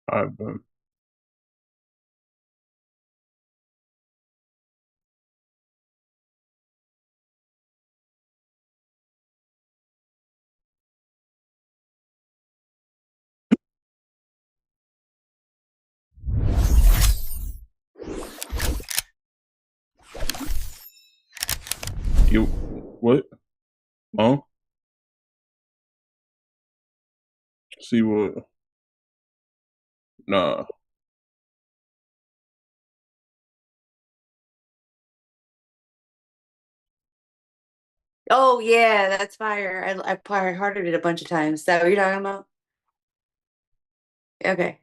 All right, bro. You what? Huh? See what? Nah. Oh yeah, that's fire. I probably hearted it a bunch of times. Is that what you're talking about? Okay.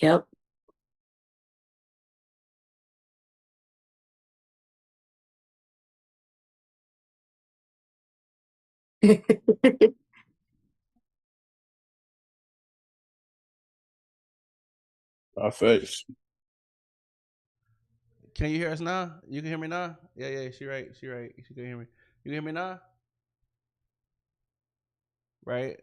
Yep. I face. Can you hear us now? You can hear me now? Yeah, yeah, she right. She right. She can hear me. You can hear me now? Right?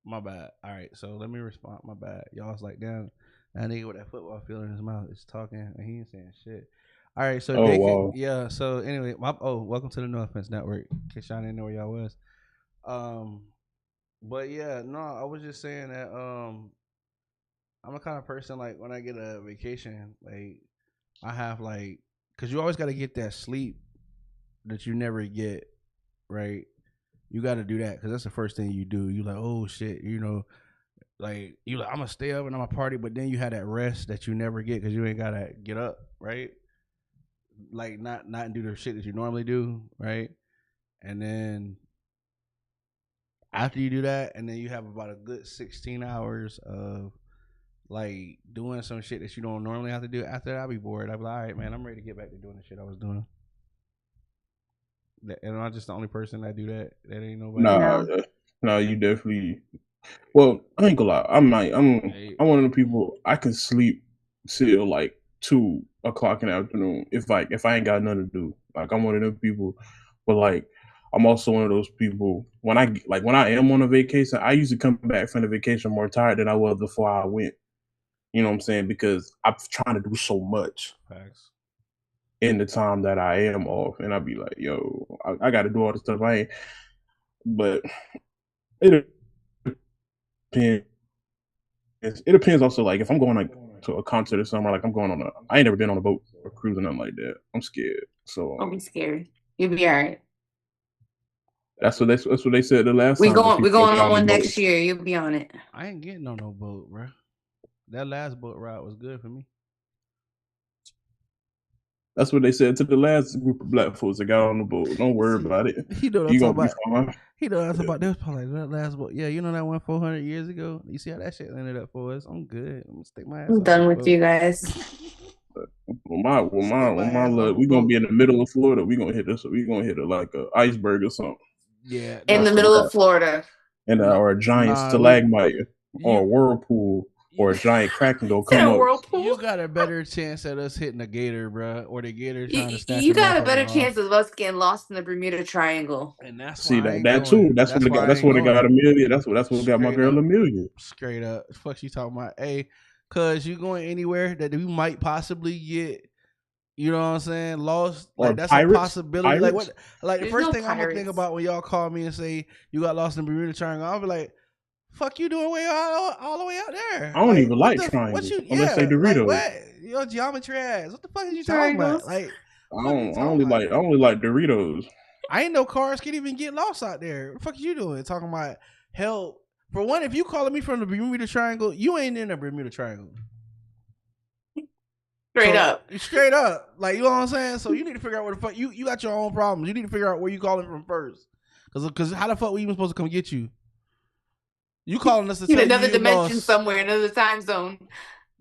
My bad. All right, so let me respond. My bad. Y'all was like, damn, that nigga with that football field in his mouth is talking and he ain't saying shit. All right, so Oh they could, wow. yeah. So anyway, welcome to the No Offense Network. In case y'all didn't know where y'all was. Um, but yeah, no, I was just saying that I'm a kind of person like when I get a vacation, like I have like, cause you always got to get that sleep that you never get, right? You got to do that because that's the first thing you do. You like, oh shit, like you like I'm gonna stay up and I'm gonna party, but then you have that rest that you never get because you ain't gotta get up, right? Like not do the shit that you normally do, right? And then after you do that, and then you have about a good 16 hours of like doing some shit that you don't normally have to do. After that, I'll be bored. I'll be like, all right, man, I'm ready to get back to doing the shit I was doing. And I'm not just the only person that do that. That ain't nobody else. Nah. No. Nah. You definitely. Well, I ain't gonna lie. I'm Hey, I'm one of the people I can sleep till like 2 o'clock in the afternoon if I ain't got nothing to do. Like I'm one of them people. But like I'm also one of those people when I am on a vacation, I usually come back from the vacation more tired than I was before I went. You know what I'm saying? Because I'm trying to do so much facts. in the time that I am off, and I'd be like, "Yo, I got to do all the stuff I ain't." But it depends. It depends also. Like if I'm going like to a concert or something, like I'm going on a. I ain't never been on a boat or cruise or nothing like that. I'm scared. So Don't be scared. You'll be all right. that's what they said the last We time the going we people that going got on on the one boat. next year. You'll be on it. I ain't getting on no boat, bro. That last boat ride was good for me. That's what they said to the last group of black folks that got on the boat. Don't worry See, about it. he know what I'm You talking gonna be about. fine. He know what I'm talking about. That was probably like that last boat. Yeah, you know that one 400 years ago. You see how that shit ended up for us. I'm good. I'm gonna stick my ass I'm on this done with boat. you guys. Stick my With my ass on luck, the we gonna be boat. in the middle of Florida. We gonna hit this. We gonna hit it like a iceberg or something. Yeah, In no, the Or middle of Florida. or a giant nah. We stalagmite or a you whirlpool you or a giant kraken gonna Is it come a up. whirlpool? you got a better chance at us hitting a gator, bro, or the gator You, trying to snatch you a got a motherfucker better off. chance of us getting lost in the Bermuda Triangle. And that's See why I that ain't that too. going. That's why I That's ain't what it got going. Amelia. That's what got my Straight girl up. Amelia. Straight up. Fuck you talking about? Hey, cause you going anywhere that we might possibly get, you know what I'm saying, lost. Or Like that's a pirates. possibility. Like Pirates. what like the There's first no thing I'm gonna think pirates. about when y'all call me and say you got lost in Bermuda Triangle, I'll be like, fuck you doing way all the way out there. I don't Like even what like the what triangles you unless they like Doritos. what? Your geometry ass. What the fuck is you talking about? Triangles. Like fuck you I talking only about? like Doritos. I ain't know cars can even get lost out there. What the fuck you doing? Talking about help. For one, if you calling me from the Bermuda Triangle, you ain't in the Bermuda Triangle. Straight So up. straight up, like you know what I'm saying. So you need to figure out where the fuck you got your own problems. You need to figure out where you calling from first. Cause how the fuck we even supposed to come get you? You calling us to In tell you another you dimension lost. somewhere, another time zone.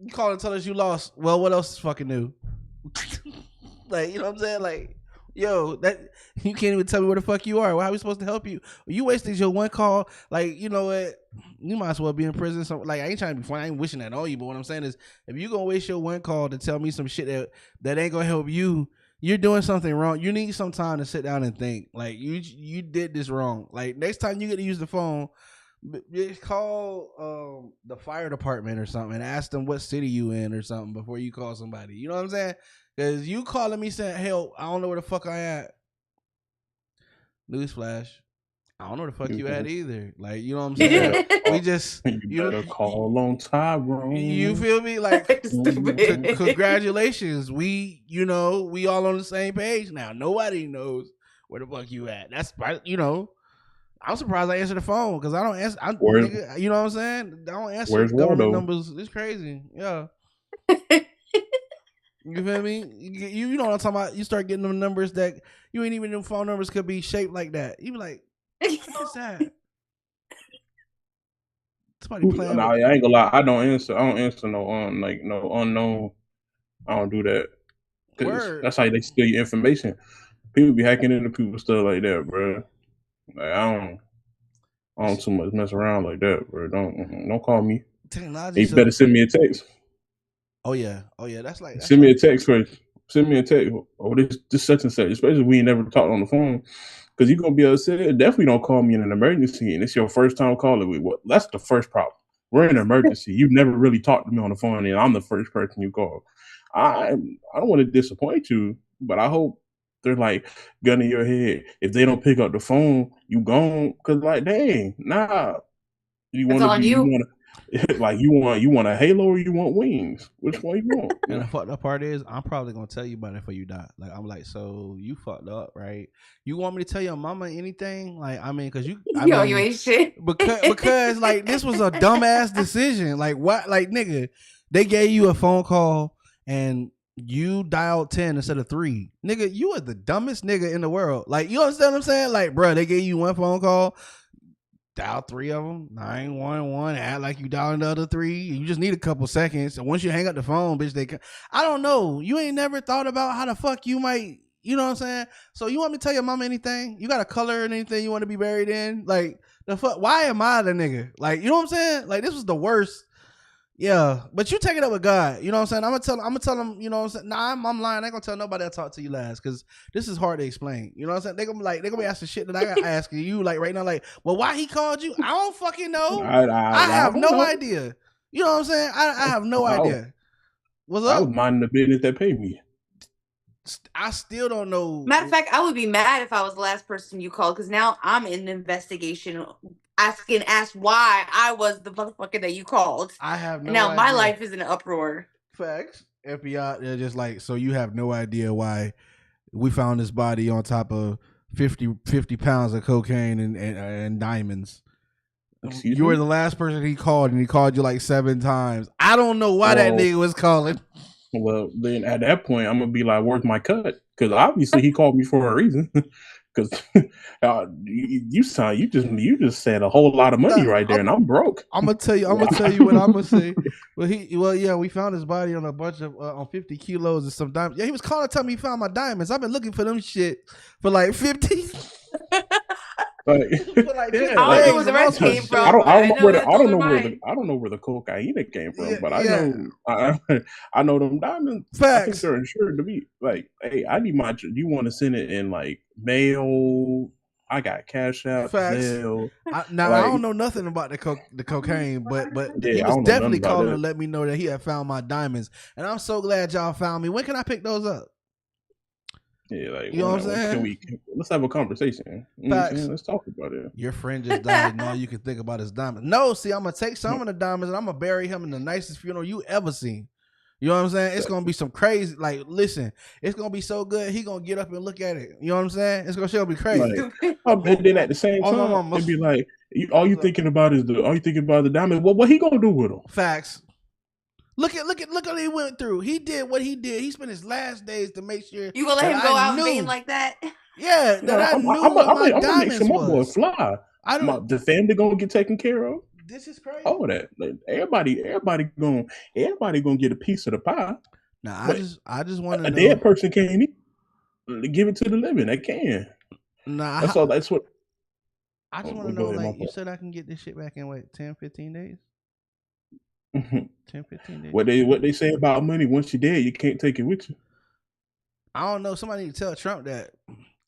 You calling to tell us you lost. Well, what else is fucking new? Like you know what I'm saying? Like Yo, that you can't even tell me where the fuck you are. Well, how are we supposed to help you? You wasted your one call. Like, you know what? You might as well be in prison. So, like, I ain't trying to be funny. I ain't wishing that on you. But what I'm saying is, if you gonna waste your one call to tell me some shit that ain't gonna help you, you're doing something wrong. You need some time to sit down and think. Like, you did this wrong. Like, next time you get to use the phone, just call the fire department or something and ask them what city you in or something before you call somebody. You know what I'm saying? Because you calling me saying help, I don't know where the fuck I at. Newsflash. I don't know where the fuck you at either. Like, you know what I'm saying? We just you better call on Tyrone. You feel me? Like, congratulations. We all on the same page now. Nobody knows where the fuck you at. That's, you know, I'm surprised I answer the phone because I don't answer. Nigga, you know what I'm saying? I don't answer government numbers. It's crazy. Yeah. You feel me? You know what I'm talking about? You start getting them numbers that you ain't even know phone numbers could be shaped like that. You be like, what's that? Somebody playing. Nah, I ain't gonna lie. I don't answer no no unknown. I don't do that. That's how they steal your information. People be hacking into people's stuff like that, bro. Like, I don't too much mess around like that, bro. Don't call me. You better send me a text. Oh yeah. That's send me a text first. Send me a text. Oh, this such and such. Especially if we ain't never talked on the phone, because you're gonna be upset. Definitely don't call me in an emergency, and it's your first time calling me. What? That's the first problem. We're in an emergency. You've never really talked to me on the phone, and I'm the first person you call. I don't want to disappoint you, but I hope they're like gun in your head. If they don't pick up the phone, you gone. Cause like, dang, nah. You want to be? You want to? Like, you want a halo or you want wings? Which one you want? And the fucked up part is, I'm probably gonna tell you about it before you die. Like, I'm like, so you fucked up, right? You want me to tell your mama anything? Like, I mean, cause you ain't shit. Because like this was a dumbass decision. Like, what? Like, nigga, they gave you a phone call and you dialed 10 instead of 3. Nigga, you are the dumbest nigga in the world. Like, you understand what I'm saying? Like, bro, they gave you one phone call. Dial 3 of them, 911. Act like you dialing the other 3. You just need a couple seconds. And once you hang up the phone, bitch, I don't know. You ain't never thought about how the fuck you might, you know what I'm saying? So you want me to tell your mama anything? You got a color and anything you want to be buried in? Like, the fuck? Why am I the nigga? Like, you know what I'm saying? Like, this was the worst. Yeah, but you take it up with God. You know what I'm saying? I'm gonna tell them. You know what I'm saying? Nah, I'm lying. I ain't gonna tell nobody I talked to you last because this is hard to explain. You know what I'm saying? They're gonna be asking shit that I got asking you like right now. Like, well, why he called you? I don't fucking know. I have no idea. You know what I'm saying? I have no idea. What's up? I was minding the business that paid me. I still don't know. Matter of fact, I would be mad if I was the last person you called because now I'm in an investigation. Asked why I was the motherfucker that you called. I have no now idea. My life is in an uproar. Facts. FBI, they're just like, so you have no idea why we found this body on top of 50 pounds of cocaine and diamonds. You were the last person he called, and he called you like 7 times. I don't know why that nigga was calling. Well, then at that point, I'm gonna be like, "Where's my cut?" Because obviously he called me for a reason. Because you just said a whole lot of money right there, and I'm broke. I'm gonna tell you what I'm gonna say. Well, we found his body on a bunch of on 50 kilos of some diamonds. Yeah, he was calling, telling me he found my diamonds. I've been looking for them shit for like 50. I don't know where the rest came from. I don't know where the cocaine came from, but I know them diamonds. Facts. I think they're insured to be like, hey, I need my. You want to send it in like mail? I got Cash App, Zelle. I don't know nothing about the cocaine, but he was definitely calling to let me know that he had found my diamonds, and I'm so glad y'all found me. When can I pick those up? Yeah, like, you know what I'm saying? Let's have a conversation. Let's talk about it. Your friend just died, and all you can think about is diamonds. No, see, I'm gonna take some of the diamonds and I'm gonna bury him in the nicest funeral you ever seen. You know what I'm saying? It's gonna be some crazy. Like, listen, it's gonna be so good. He gonna get up and look at it. You know what I'm saying? It's gonna be crazy. And then at the same time, it'd be like, all you thinking about the diamond. Well, what he gonna do with them? Facts. Look what he went through. He did what he did. He spent his last days to make sure you gonna let him go out being like that. Yeah, I'm gonna make sure my boy fly. The family gonna get taken care of. This is crazy. All that, like, everybody gonna get a piece of the pie. Now I just want to know. A dead person can't eat. give it to the living. They can. Nah, That's all. That's what. I just want to Go know, ahead, my like, you fault. said I can get this shit back in, what, 10, 15 days? 10, 15 days. What they say about money? Once you're dead, you can't take it with you. I don't know. Somebody need to tell Trump that.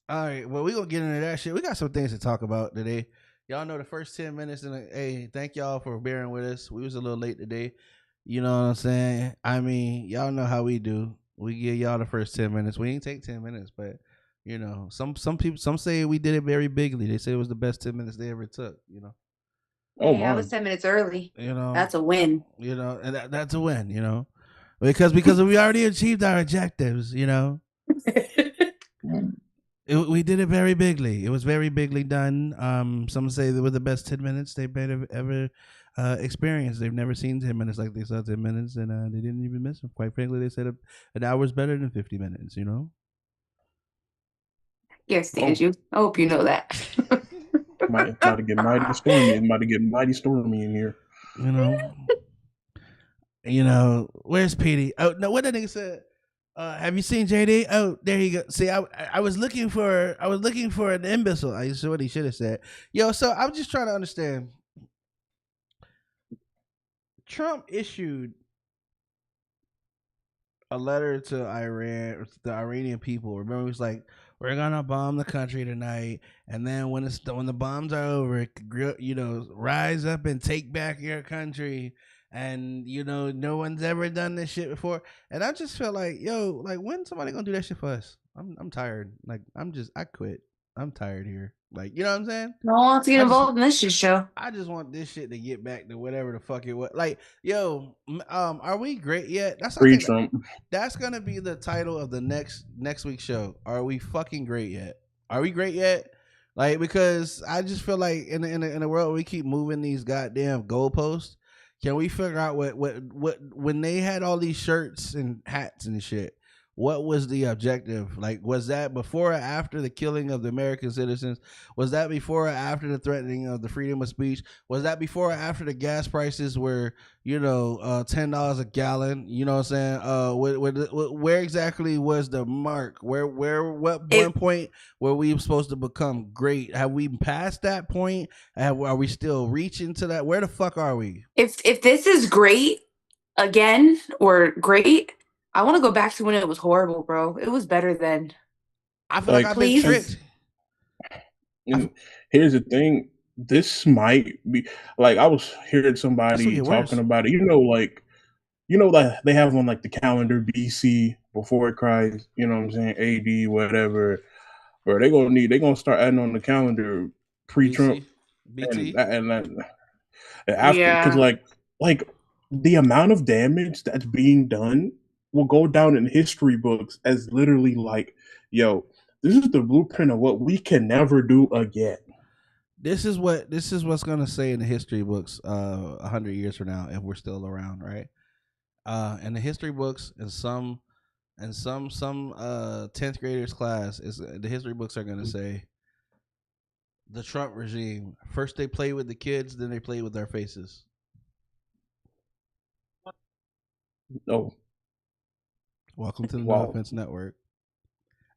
All right, well, we're going to get into that shit. We got some things to talk about today. Y'all know the first 10 minutes, and hey, thank y'all for bearing with us. We was a little late today. You know what I'm saying? I mean, y'all know how we do. We give y'all the first 10 minutes. We ain't take 10 minutes, but you know, some people, some say we did it very bigly. They say it was the best 10 minutes they ever took, you know. Oh Hey, I my! was 10 minutes early. You know, That's a win. You know, and that's a win, you know. Because we already achieved our objectives, you know. We did it very bigly. It was very bigly done. Some say they were the best 10 minutes they've ever experienced. They've never seen 10 minutes like they saw 10 minutes, and they didn't even miss them. Quite frankly, they said an hour is better than 50 minutes, you know? Yes, stand you. I hope you know that. About to get mighty stormy. It's about to get mighty stormy in here. You know, where's Petey? Oh, no, what that nigga said? Have you seen JD? Oh, there you go. See, I was looking for an imbecile. I said what he should have said. Yo, so I'm just trying to understand. Trump issued a letter to Iran, the Iranian people. Remember, he was like, "We're gonna bomb the country tonight, and then when the bombs are over, you know, rise up and take back your country." And you know, no one's ever done this shit before. And I just feel like, yo, like when somebody gonna do that shit for us? I'm tired. Like I quit. I'm tired here. Like, you know what I'm saying? No one wants to get involved in this shit show. I just want this shit to get back to whatever the fuck it was. Like, yo, are we great yet? Trump. That's gonna be the title of the next week's show. Are we fucking great yet? Are we great yet? Like, because I just feel like in a world where we keep moving these goddamn goalposts, can we figure out what when they had all these shirts and hats and shit? What was the objective? Like, was that before or after the killing of the American citizens? Was that before or after the threatening of the freedom of speech? Was that before or after the gas prices were, you know, $10 a gallon? You know what I'm saying? Where exactly was the mark? What point were we supposed to become great? Have we passed that point? Are we still reaching to that? Where the fuck are we? If this is great again or great, I want to go back to when it was horrible, bro. It was better then. I feel like I've been tricked. And here's the thing: this might be like I was hearing somebody talking about it. You know, like they have on like the calendar BC before Christ. You know what I'm saying? AD, whatever. Or they gonna start adding on the calendar pre-Trump BT and after, because like the amount of damage that's being done will go down in history books as literally like, yo, this is the blueprint of what we can never do again. This is what's gonna say in the history books 100 years from now if we're still around, right? In the history books and some 10th graders class is the history books are gonna say the Trump regime, first they play with the kids, then they play with their faces. Oh. Welcome to the No Offense Network.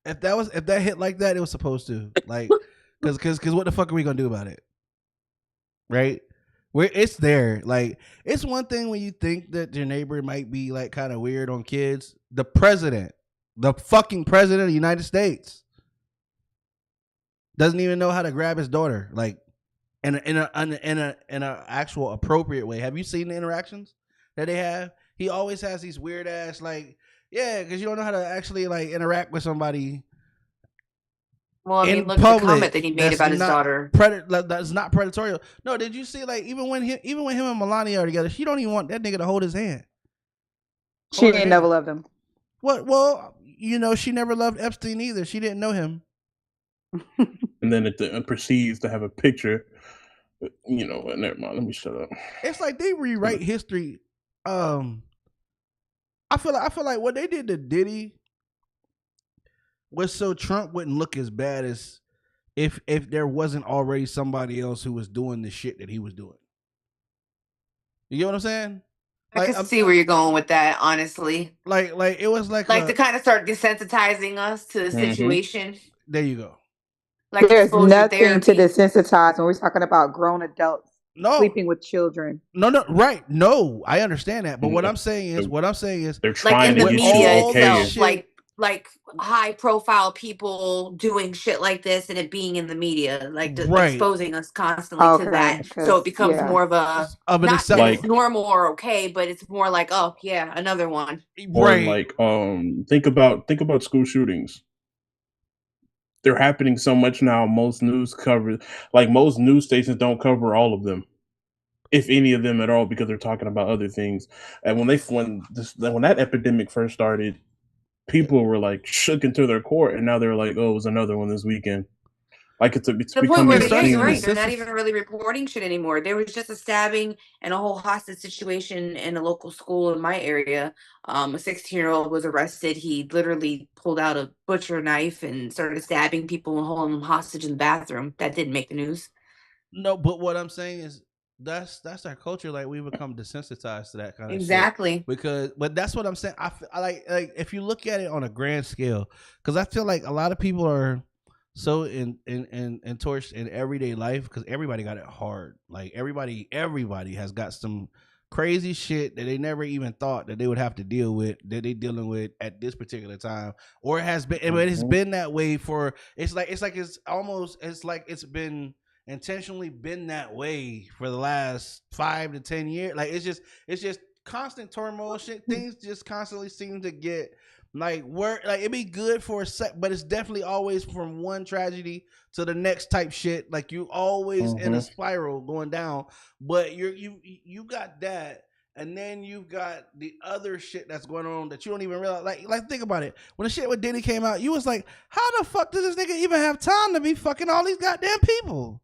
If that hit like that, it was supposed to. Like, cause what the fuck are we gonna do about it? Right? Where it's there. Like, it's one thing when you think that your neighbor might be like kind of weird on kids. The fucking president of the United States doesn't even know how to grab his daughter, like in a actual appropriate way. Have you seen the interactions that they have? He always has these weird ass like, yeah, because you don't know how to actually like interact with somebody. Well, I mean, look at the comment that he made about his daughter. That's not predatory. No, did you see like even when him and Melania are together, she don't even want that nigga to hold his hand. She ain't never loved him. What? Well, you know, she never loved Epstein either. She didn't know him. And then it proceeds to have a picture. You know, never mind. Let me shut up. It's like they rewrite history. I feel like what they did to Diddy was so Trump wouldn't look as bad as if there wasn't already somebody else who was doing the shit that he was doing. You get what I'm saying? I can see where you're going with that, honestly. Like it was like to kind of start desensitizing us to the situation. There you go. Like there's nothing therapy. to desensitize when we're talking about grown adults sleeping with children. No, right. No, I understand that. But what I'm saying is they're trying in the to media itself, shit. like high profile people doing shit like this and it being in the media, exposing us constantly to that. So it becomes more of a not that it's normal or okay, but it's more like, oh yeah, another one. Or like think about school shootings. They're happening so much now. Most news stations don't cover all of them, if any of them at all, because they're talking about other things. And when that epidemic first started, people were like shook into their core, and now they're like, "Oh, it was another one this weekend." Like it's the point where you're right. They're not even really reporting shit anymore. There was just a stabbing and a whole hostage situation in a local school in my area. A 16-year-old was arrested. He literally pulled out a butcher knife and started stabbing people and holding them hostage in the bathroom. That didn't make the news. No, but what I'm saying is that's our culture. Like we become desensitized to that kind of shit. But that's what I'm saying. I like if you look at it on a grand scale, because I feel like a lot of people are so entorched in everyday life because everybody got it hard. Like everybody has got some crazy shit that they never even thought that they would have to deal with, that they dealing with at this particular time, or it has been. It has been that way for. It's like it's been intentionally been that way for the last 5 to 10 years. Like it's just constant turmoil shit. Things just constantly seem to get it'd be good for a sec, but it's definitely always from one tragedy to the next type shit. Like you always in a spiral going down. But you got that, and then you've got the other shit that's going on that you don't even realize. Like think about it. When the shit with Diddy came out, you was like, how the fuck does this nigga even have time to be fucking all these goddamn people?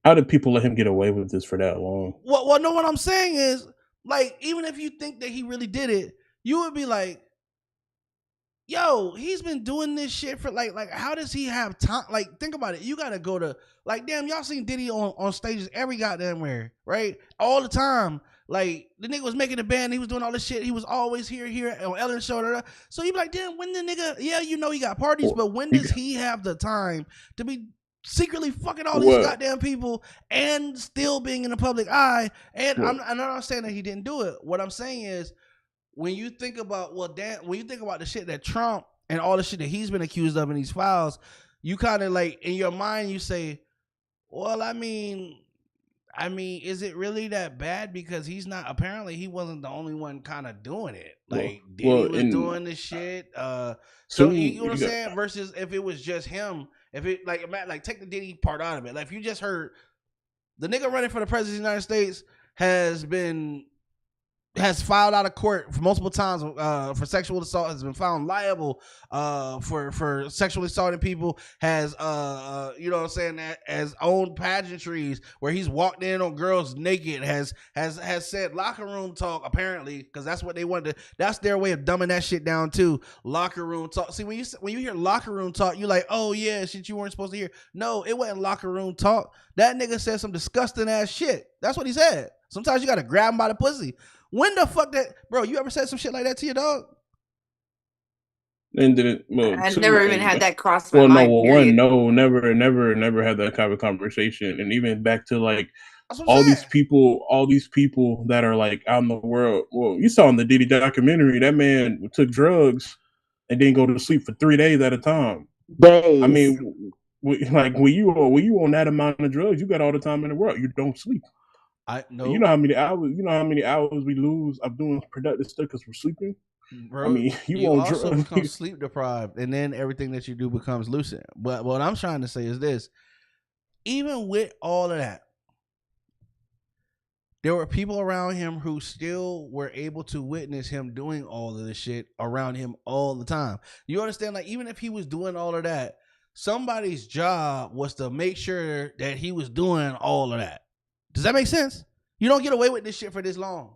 How did people let him get away with this for that long? Well, no, what I'm saying is, like, even if you think that he really did it, you would be like, yo, he's been doing this shit for like how does he have time? Like, think about it. You gotta go to damn, y'all seen Diddy on stages every goddamn where, right? All the time. Like the nigga was making a band, he was doing all this shit. He was always here on Ellen's show. So you be like, damn, when the nigga, he got parties, but when does he have the time to be secretly fucking all these goddamn people and still being in the public eye? And I'm not saying that he didn't do it. What I'm saying is, when you think about the shit that Trump and all the shit that he's been accused of in these files, you kind of like in your mind you say, well, I mean, is it really that bad? Because he wasn't the only one kind of doing it. Like Diddy was doing this shit. So you know what I'm saying? Versus if it was just him, if it like take the Diddy part out of it. Like if you just heard the nigga running for the president of the United States has filed out of court for multiple times for sexual assault, has been found liable for sexually assaulting people, has you know what I'm saying, has owned pageantries where he's walked in on girls naked, has said locker room talk, apparently, because that's what they wanted to, that's their way of dumbing that shit down too. Locker room talk. See, when you hear locker room talk, you're like, oh yeah, shit you weren't supposed to hear. No, it wasn't locker room talk. That nigga said some disgusting ass shit. That's what he said. Sometimes you gotta grab him by the pussy. When the fuck bro, you ever said some shit like that to your dog? And did it? I never even had that cross my mind. Never had that kind of conversation. And even back to like all these people that are like out in the world. Well, you saw in the Diddy documentary, that man took drugs and didn't go to sleep for 3 days at a time. Days. I mean, like when you on that amount of drugs, you got all the time in the world. You don't sleep. I know. You know how many hours we lose of doing productive stuff because we're sleeping. Bro, I mean, you also become sleep deprived, and then everything that you do becomes lucid. But what I'm trying to say is this: even with all of that, there were people around him who still were able to witness him doing all of this shit around him all the time. You understand? Like, even if he was doing all of that, somebody's job was to make sure that he was doing all of that. Does that make sense? You don't get away with this shit for this long.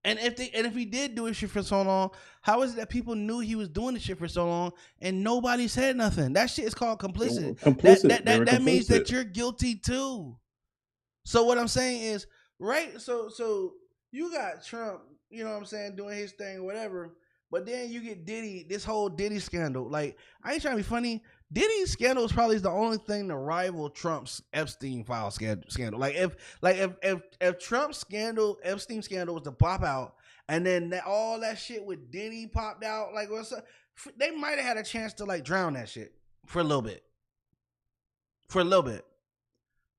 And if he did do this shit for so long, how is it that people knew he was doing this shit for so long and nobody said nothing? That shit is called complicit. That means that you're guilty too. So what I'm saying is, right? So you got Trump, you know what I'm saying, doing his thing or whatever. But then you get Diddy, this whole Diddy scandal. Like, I ain't trying to be funny. Diddy's scandal is probably the only thing to rival Trump's Epstein file scandal. Like if Trump's scandal, Epstein scandal was to pop out, and then all that shit with Diddy popped out, like what's up? They might have had a chance to like drown that shit for a little bit.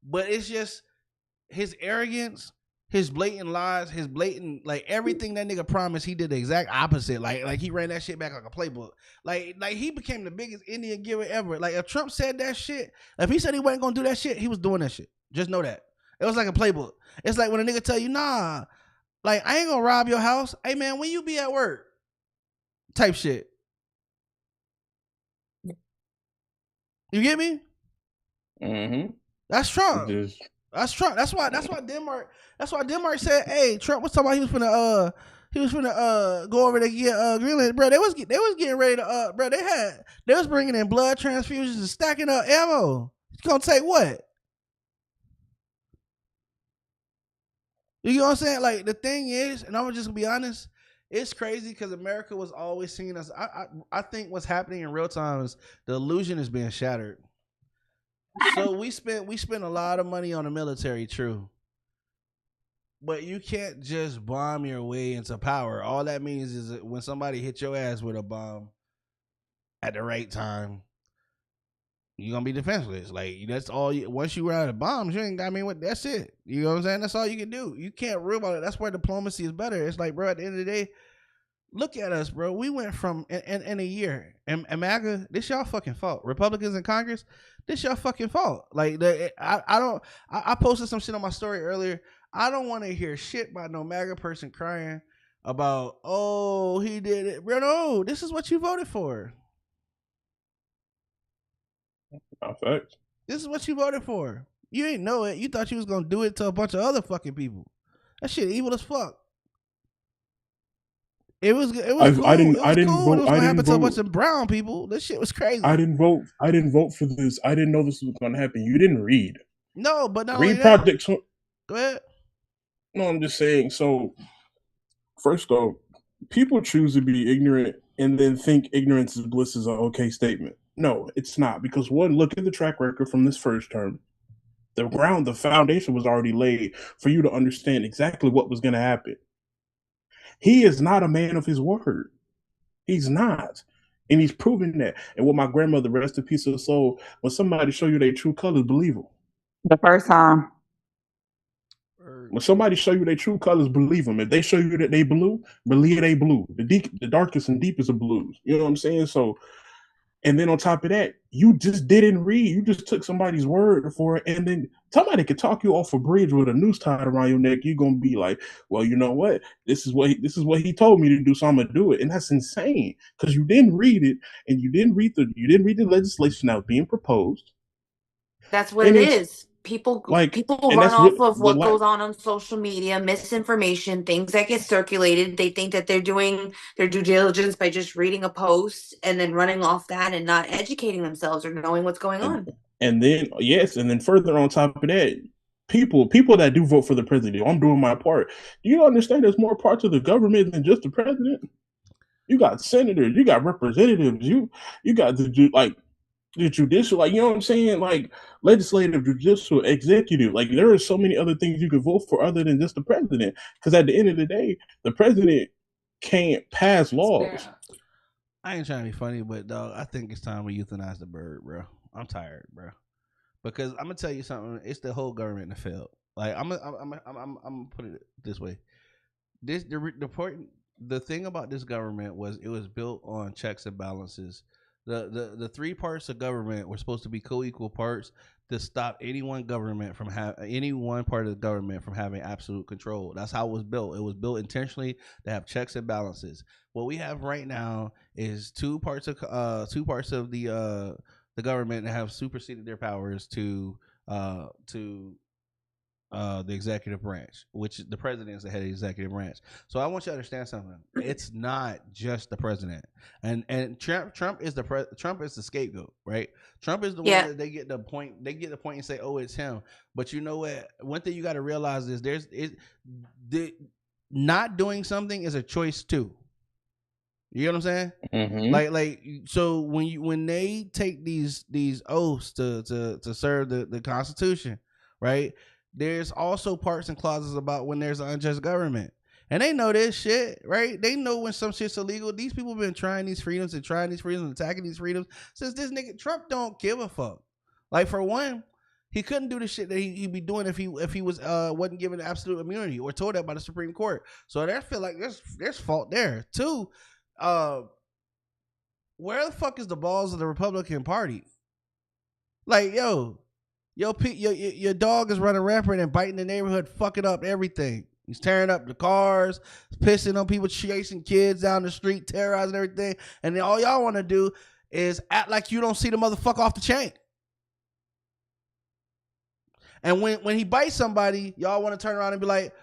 But it's just his arrogance, his blatant lies, his blatant like everything that nigga promised, he did the exact opposite. Like he ran that shit back like a playbook. Like he became the biggest Indian giver ever. Like if Trump said that shit, if he said he wasn't gonna do that shit, he was doing that shit. Just know that. It was like a playbook. It's like when a nigga tell you, nah, like I ain't gonna rob your house. Hey man, when you be at work, type shit. You get me? Mm-hmm. That's Trump. That's Trump. That's why Denmark. That's why Denmark said, "Hey, Trump was talking about he was finna go over there to get Greenland, bro. They was getting ready to bro. They was bringing in blood transfusions and stacking up ammo. It's gonna take what? You know what I'm saying? Like the thing is, and I'm just gonna be honest, it's crazy because America was always seeing us. I think what's happening in real time is the illusion is being shattered. So we spent a lot of money on the military, true. But you can't just bomb your way into power. All that means is that when somebody hits your ass with a bomb at the right time, you're gonna be defenseless. Like that's all once you run out of bombs, you ain't that's it. You know what I'm saying? That's all you can do. You can't rule about it. That's why diplomacy is better. It's like, bro, at the end of the day, look at us, bro. We went from in a year, and MAGA, this y'all fucking fault. Republicans in Congress, this y'all fucking fault. Like I posted some shit on my story earlier. I don't want to hear shit by no MAGA person crying about, oh, he did it. Bro, no, this is what you voted for. Perfect. This is what you voted for. You ain't know it. You thought you was gonna do it to a bunch of other fucking people. That shit evil as fuck. It was cool. I didn't It was cool. vote. It was gonna happen to a bunch of brown people. This shit was crazy. I didn't vote for this. I didn't know this was gonna happen. You didn't read. No, but not read Project. Go ahead. No, I'm just saying. So, first off, people choose to be ignorant and then think ignorance is bliss is an okay statement. No, it's not, because one, look at the track record from this first term. The foundation was already laid for you to understand exactly what was going to happen. He is not a man of his word. He's not. And he's proven that. And what my grandmother, rest in peace of the soul, when somebody show you their true colors, believe them. The first time. When somebody show you their true colors, believe them. If they show you that they blue, believe they blue. The darkest and deepest of blues. You know what I'm saying? So, and then on top of that, you just didn't read. You just took somebody's word for it. And then somebody could talk you off a bridge with a noose tied around your neck. You're going to be like, well, you know what? This is what he told me to do, so I'm going to do it. And that's insane, because you didn't read it, and you didn't read the legislation that was being proposed. That's what it is. People run off of what goes on social media, misinformation, things that get circulated. They think that they're doing their due diligence by just reading a post and then running off that and not educating themselves or knowing what's going on. And then, and then further on top of that, people that do vote for the president, I'm doing my part. Do you understand there's more parts of the government than just the president? You got senators, you got representatives, you got the judicial, like, you know what I'm saying? Like legislative, judicial, executive. Like there are so many other things you could vote for other than just the president. Because at the end of the day, the president can't pass laws. I ain't trying to be funny, but dog, I think it's time we euthanize the bird, bro. I'm tired, bro. Because I'm gonna tell you something. It's the whole government that failed. Like I'm gonna put it this way. The thing about this government was it was built on checks and balances. The three parts of government were supposed to be co-equal parts to stop any one part of the government from having absolute control. That's how it was built. It was built intentionally to have checks and balances. What we have right now is two parts of the government that have superseded their powers to the executive branch, which the president is the head of the executive branch. So I want you to understand something. It's not just the president, and Trump is the scapegoat, right? Trump is the one that they get the point and say, oh, it's him. But you know what? One thing you got to realize is not doing something is a choice too. You know what I'm saying? Mm-hmm. Like so when they take these oaths to serve the Constitution, right? There's also parts and clauses about when there's an unjust government. And they know this shit, right? They know when some shit's illegal. These people have been trying these freedoms and attacking these freedoms since this nigga Trump don't give a fuck. Like, for one, he couldn't do the shit that he'd be doing if he was wasn't given absolute immunity or told that by the Supreme Court. So I feel like there's fault there. Two, where the fuck is the balls of the Republican Party? Like, your dog is running rampant and biting the neighborhood, fucking up everything. He's tearing up the cars, pissing on people, chasing kids down the street, terrorizing everything. And then all y'all want to do is act like you don't see the motherfucker off the chain. And when he bites somebody, y'all want to turn around and be like,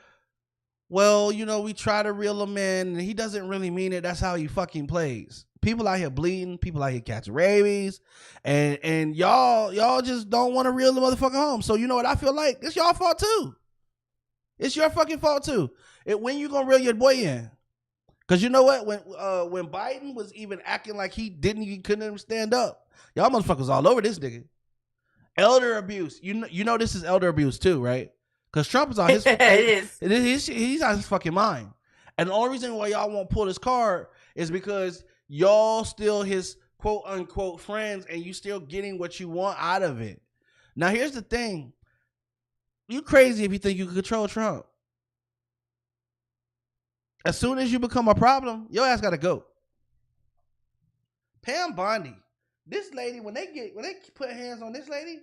well, we try to reel him in, and he doesn't really mean it. That's how he fucking plays. People out here bleeding, people out here catching rabies, and y'all just don't want to reel the motherfucker home. So you know what I feel like? It's y'all fault too. It's your fucking fault too. When you gonna reel your boy in? Cause you know what? When Biden was even acting like he couldn't even stand up, y'all motherfuckers all over this nigga. Elder abuse. You know this is elder abuse too, right? Because Trump is on his he's on his fucking mind. And the only reason why y'all won't pull this card is because y'all still his quote unquote friends and you still getting what you want out of it. Now here's the thing. You crazy if you think you can control Trump. As soon as you become a problem, your ass gotta go. Pambondi. This lady, when they put hands on this lady,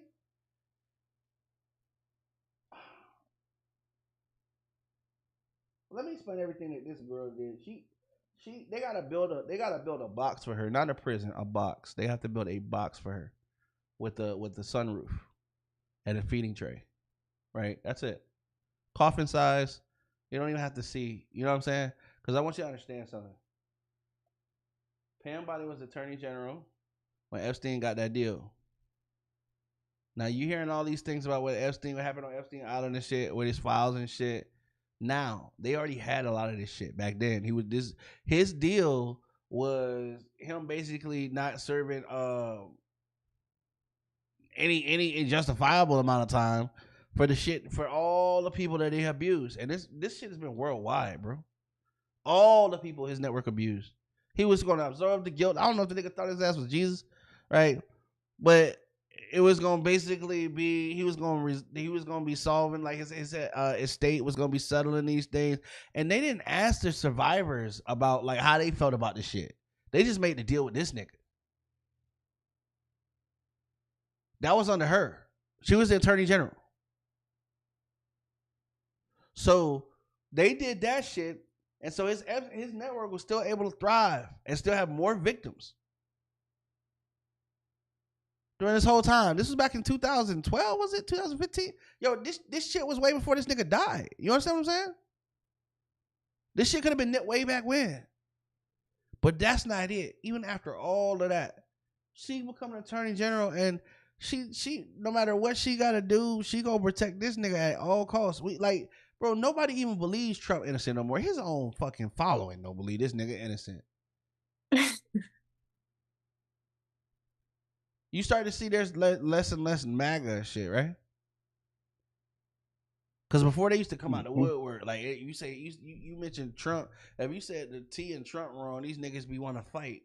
let me explain everything that this girl did. They gotta build a box for her, not a prison, a box. They have to build a box for her with the sunroof and a feeding tray. Right? That's it. Coffin size. You don't even have to see. You know what I'm saying? Because I want you to understand something. Pam Bondi was Attorney General when Epstein got that deal. Now you hearing all these things about what happened on Epstein Island and shit, with his files and shit. Now they already had a lot of this shit back then. His deal was him basically not serving any justifiable amount of time for the shit, for all the people that they abused. And this shit has been worldwide, bro. All the people his network abused. He was going to absorb the guilt. I don't know if the nigga thought his ass was Jesus, right? But it was going to basically be, he was going to be solving, like his estate was going to be settling these things. And they didn't ask the survivors about like how they felt about this shit. They just made the deal with this nigga. That was under her. She was the Attorney General. So they did that shit, and so his network was still able to thrive and still have more victims during this whole time. This was back in 2012, was it 2015? Yo, this shit was way before this nigga died. You understand what I'm saying? This shit could have been nipped way back when, but that's not it. Even after all of that, she become an Attorney General, and she no matter what she gotta do, she gonna protect this nigga at all costs. Bro, nobody even believes Trump innocent no more. His own fucking following don't believe this nigga innocent. You start to see there's less and less MAGA shit, right? Because before they used to come out the woodwork, like you say, you mentioned Trump. If you said the T and Trump wrong, these niggas be want to fight.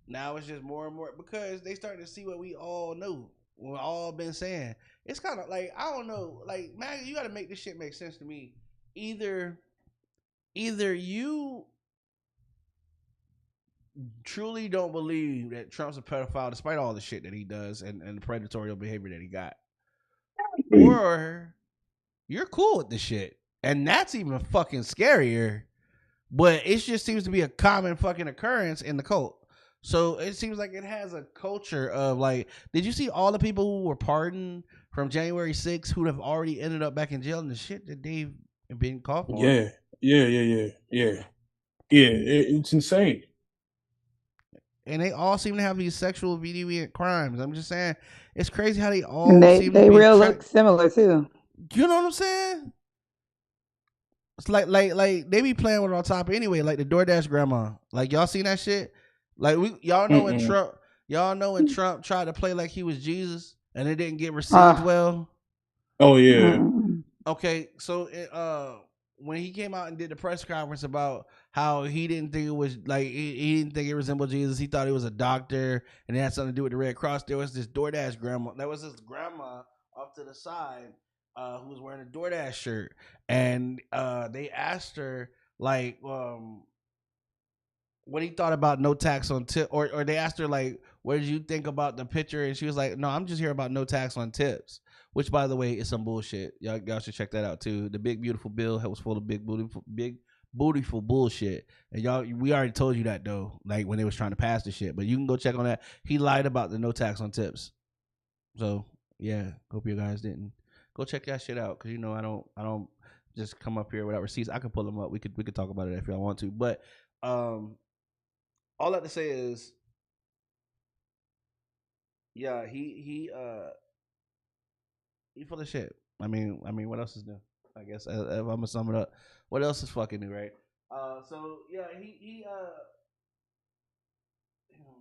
Now it's just more and more because they starting to see what we all know. We've all been saying. It's kind of like, I don't know, like, man, you got to make this shit make sense to me. Either you truly don't believe that Trump's a pedophile despite all the shit that he does and the predatory behavior that he got, or you're cool with the shit, and that's even fucking scarier. But it just seems to be a common fucking occurrence in the cult. So it seems like it has a culture of like, did you see all the people who were pardoned from January 6th who have already ended up back in jail and the shit that they've been caught for? Yeah. It's insane. And they all seem to have these sexual deviant crimes. I'm just saying, it's crazy how they all And seem to be real look similar too. You know what I'm saying? It's like they be playing with it on top anyway. Like the DoorDash grandma. Like y'all seen that shit? Like y'all know when Trump tried to play like he was Jesus and it didn't get received well. Oh yeah. Okay, so when he came out and did the press conference about how he didn't think it was like he didn't think it resembled Jesus, he thought he was a doctor and it had something to do with the Red Cross. There was this DoorDash grandma. There was this grandma off to the side who was wearing a DoorDash shirt, and they asked her like what he thought about no tax on tip, or they asked her like, what did you think about the picture? And she was like, no, I'm just here about no tax on tips. Which, by the way, is some bullshit. Y'all should check that out too. The big beautiful bill was full of big bootyful bullshit. And we already told you that though, like when they was trying to pass the shit. But you can go check on that. He lied about the no tax on tips. So yeah, hope you guys didn't go check that shit out, because I don't just come up here without receipts. I can pull them up. We could talk about it if y'all want to. But all I have to say is, yeah, he full of shit. I mean, what else is new? I guess if I'm gonna sum it up, what else is fucking new, right? So yeah, he I'm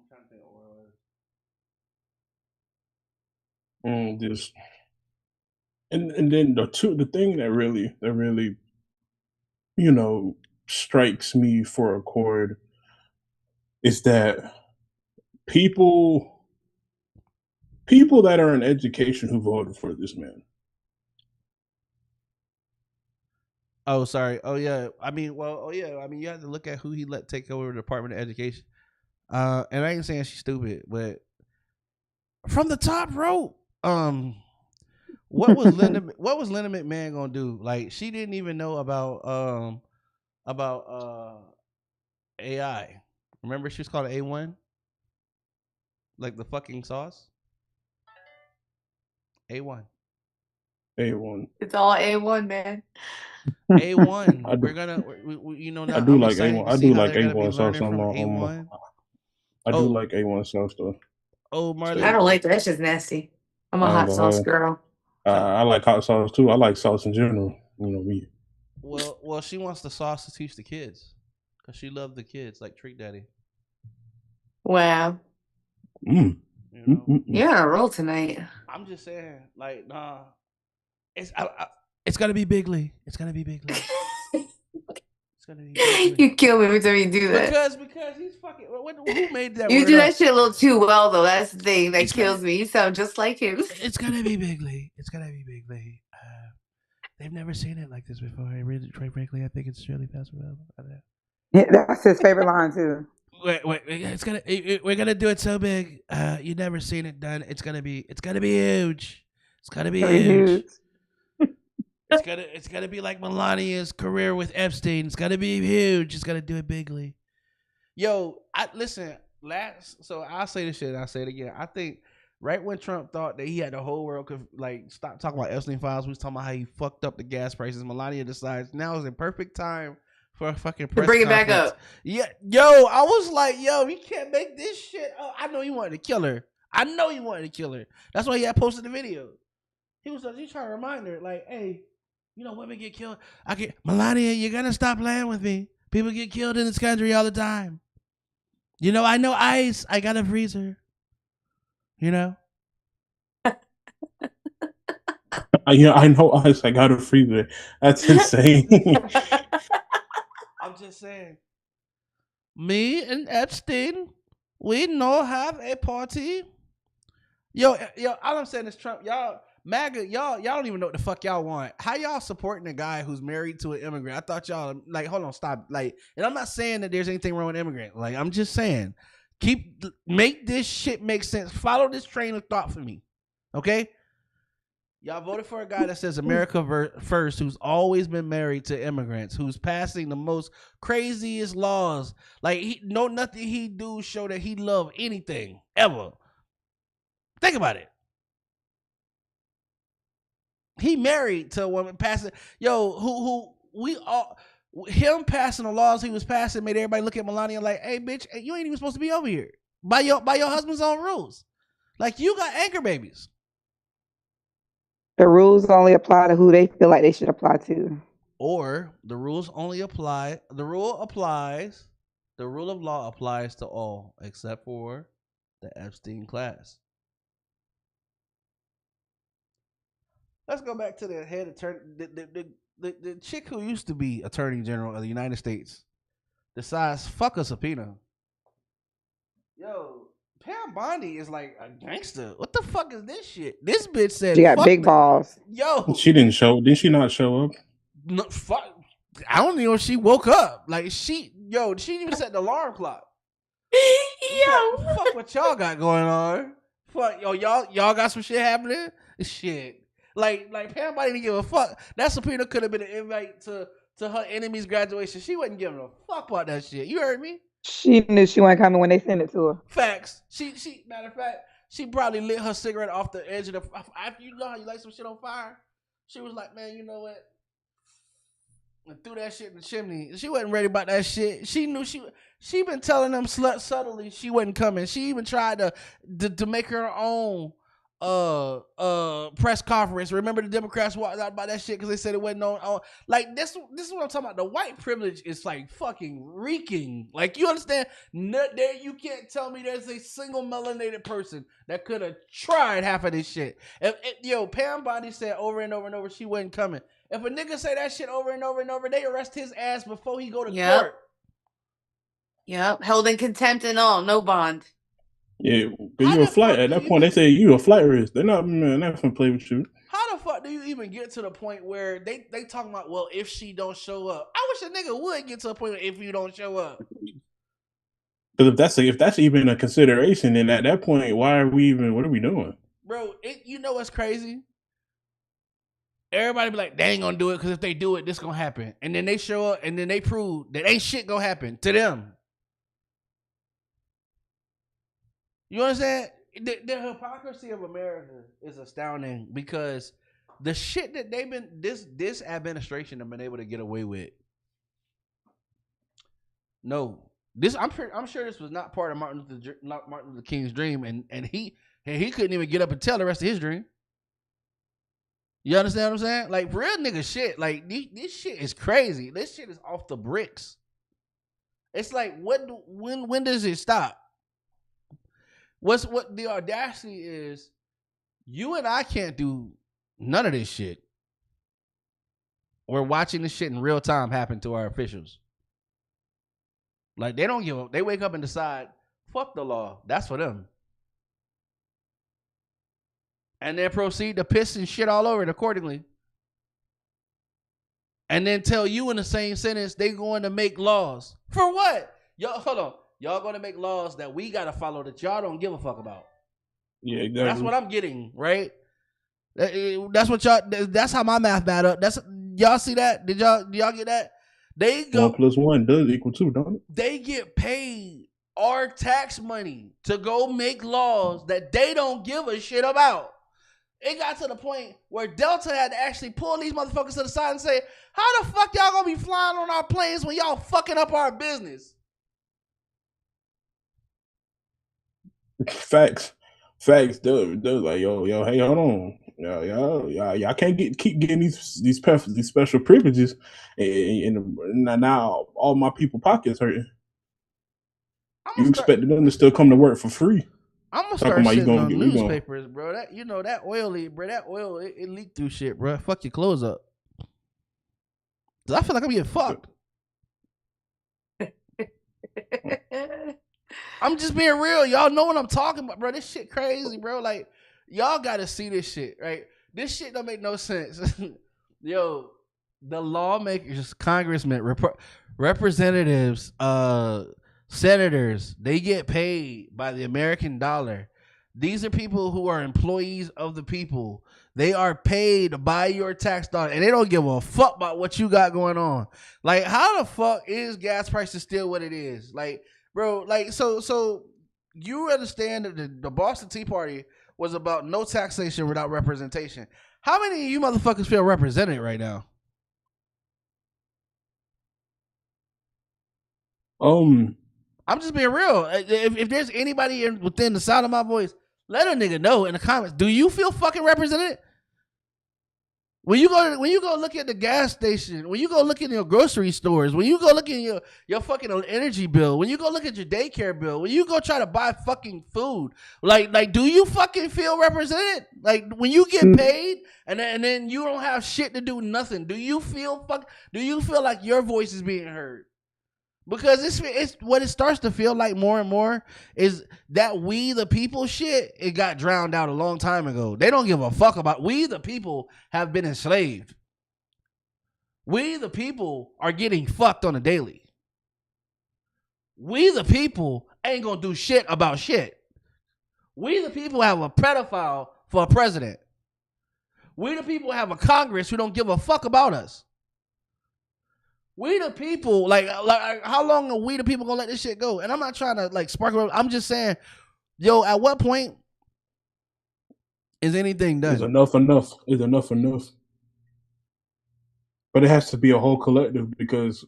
trying to think of what it was. Just and then the thing that really strikes me for a chord is that people that are in education who voted for this man. Oh, sorry. Oh, yeah. I mean, you have to look at who he let take over the Department of Education. And I ain't saying she's stupid, but from the top rope, what was Linda McMahon gonna do? Like, she didn't even know about AI. Remember, she was called A1, like the fucking sauce. A1. It's all A1, man. A1. We're gonna, now I do like A1. I do like A1 sauce on my A1. I do like A1 sauce though. Oh, Marley. I don't like that. That's just nasty. I'm a hot sauce girl. I like hot sauce too. I like sauce in general. Me. Well, she wants the sauce to teach the kids, because she loved the kids like Treat Daddy. Wow. You're on a roll tonight. I'm just saying, like, nah. It's gonna be Bigly. It's gonna be Bigly. It's gonna be Bigly. You kill me every time you do that. Because he's fucking. Who made that? You do that shit a little too well, though. That's the thing that kills me. You sound just like him. It's gonna be Bigly. It's gonna be Bigly. They've never seen it like this before. Quite frankly, I think it's really fast. Yeah, that's his favorite line too. Wait! We're gonna do it so big. You never seen it done. It's gonna be huge. It's gonna be huge. It's gonna be like Melania's career with Epstein. It's gonna be huge. It's gonna do it bigly. Yo, so I'll say this shit and I'll say it again. I think right when Trump thought that he had the whole world could stop talking about Epstein files, we was talking about how he fucked up the gas prices. Melania decides now is the perfect time for a fucking press to bring conference. It back up. Yeah, yo, I was like, yo, he can't make this shit up. I know he wanted to kill her. That's why he had posted the video. He was trying to remind her, like, hey, women get killed. Melania, you're gonna stop playing with me. People get killed in this country all the time. I know ice. I got a freezer. Yeah, I know ice. I got a freezer. That's insane. I'm just saying. Me and Epstein, we know have a party. Yo, all I'm saying is Trump, y'all. MAGA, y'all don't even know what the fuck y'all want. How y'all supporting a guy who's married to an immigrant? I thought y'all hold on, stop. And I'm not saying that there's anything wrong with immigrant. I'm just saying, make this shit make sense. Follow this train of thought for me, okay? Y'all voted for a guy that says America first, who's always been married to immigrants, who's passing the most craziest laws. Nothing he do show that he love anything ever. Think about it. He married to a woman passing, him passing the laws he was passing made everybody look at Melania like, hey, bitch, you ain't even supposed to be over here by your husband's own rules. You got anchor babies. The rules only apply to who they feel like they should apply to. or the rules only apply. The rule applies. The rule of law applies to all except for the Epstein class. Let's go back to the head attorney, the chick who used to be Attorney General of the United States decides fuck a subpoena. Yo, pambondi is like a gangster. What the fuck is this shit? This bitch said she got big balls. Yo, she didn't show. Did she not show up? No, fuck. I don't even know if she woke up. Like she didn't even set the alarm clock. Fuck what y'all got going on. Fuck y'all got some shit happening. Shit. Like Pambondi didn't give a fuck. That subpoena could have been an invite to her enemy's graduation. She wasn't giving a fuck about that shit. You heard me? She knew she wasn't coming when they sent it to her. Facts. She matter of fact, she probably lit her cigarette off the edge of the. After you know how you light some shit on fire, she was like, man, you know what? And threw that shit in the chimney. She wasn't ready about that shit. She knew she been telling them subtly she wasn't coming. She even tried to make her own press conference. Remember the Democrats walked out about that shit because they said it wasn't on. Like this is what I'm talking about. The white privilege is like fucking reeking. Like you understand? There you can't tell me there's a single melanated person that could have tried half of this shit. Pam Bondi said over and over and over she wasn't coming. If a nigga say that shit over and over and over, they arrest his ass before he go to court. Yep, held in contempt and all, no bond. Yeah, but you're a flight. At that point, they say you a flight risk. They're not gonna play with you. How the fuck do you even get to the point where they talking about, well, if she don't show up? I wish a nigga would get to a point where if you don't show up. Because if that's even a consideration, then at that point, what are we doing? Bro, you know what's crazy? Everybody be like, they ain't gonna do it because if they do it, this gonna happen. And then they show up and then they prove that ain't shit gonna happen to them. You understand? The hypocrisy of America is astounding because the shit that they've been this administration have been able to get away with. No, I'm sure this was not part of Martin Luther King's dream, and he couldn't even get up and tell the rest of his dream. You understand what I'm saying? Like real nigga shit. Like this shit is crazy. This shit is off the bricks. It's like when does it stop? What the audacity is, you and I can't do none of this shit. We're watching this shit in real time happen to our officials. Like they don't give up. They wake up and decide, fuck the law. That's for them. And then proceed to piss and shit all over it accordingly. And then tell you in the same sentence they going to make laws. For what? Y'all, hold on. Y'all going to make laws that we got to follow that y'all don't give a fuck about. Yeah, exactly. That's what I'm getting, right? That's what y'all. That's how my math add up. Y'all see that? Did y'all get that? They go 1 + 1 does equal 2, don't it? They get paid our tax money to go make laws that they don't give a shit about. It got to the point where Delta had to actually pull these motherfuckers to the side and say, "How the fuck y'all gonna be flying on our planes when y'all fucking up our business?" Facts. They're like, yo, hey, hold on, y'all can't keep getting these special privileges, and now all my people pockets hurting. You expected them to still come to work for free? I'm gonna start shitting on newspapers, bro. That oil, bro. That oil, it leaked through shit, bro. Fuck your clothes up. Cause I feel like I'm getting fucked. I'm just being real. Y'all know what I'm talking about, bro. This shit crazy, bro. Like, y'all gotta see this shit, right? This shit don't make no sense. Yo, the lawmakers, congressmen, representatives, senators, they get paid by the American dollar. These are people who are employees of the people. They are paid by your tax dollar, and they don't give a fuck about what you got going on. Like, how the fuck is gas prices still what it is? Like, bro, like, so you understand that the Boston Tea Party was about no taxation without representation. How many of you motherfuckers feel represented right now? I'm just being real. If there's anybody within the sound of my voice, let a nigga know in the comments. Do you feel fucking represented? When you go look at the gas station, when you go look in your grocery stores, when you go look in your fucking energy bill, when you go look at your daycare bill, when you go try to buy fucking food, like do you fucking feel represented? Like when you get paid and then you don't have shit to do nothing, do you feel like your voice is being heard? Because it's what it starts to feel like more and more is that we the people shit, it got drowned out a long time ago. They don't give a fuck about we the people have been enslaved. We the people are getting fucked on a daily. We the people ain't gonna do shit about shit. We the people have a pedophile for a president. We the people have a Congress who don't give a fuck about us. We the people, like how long are we the people gonna let this shit go? And I'm not trying to like sparkle. I'm just saying, yo, at what point is anything done? Is enough. But it has to be a whole collective because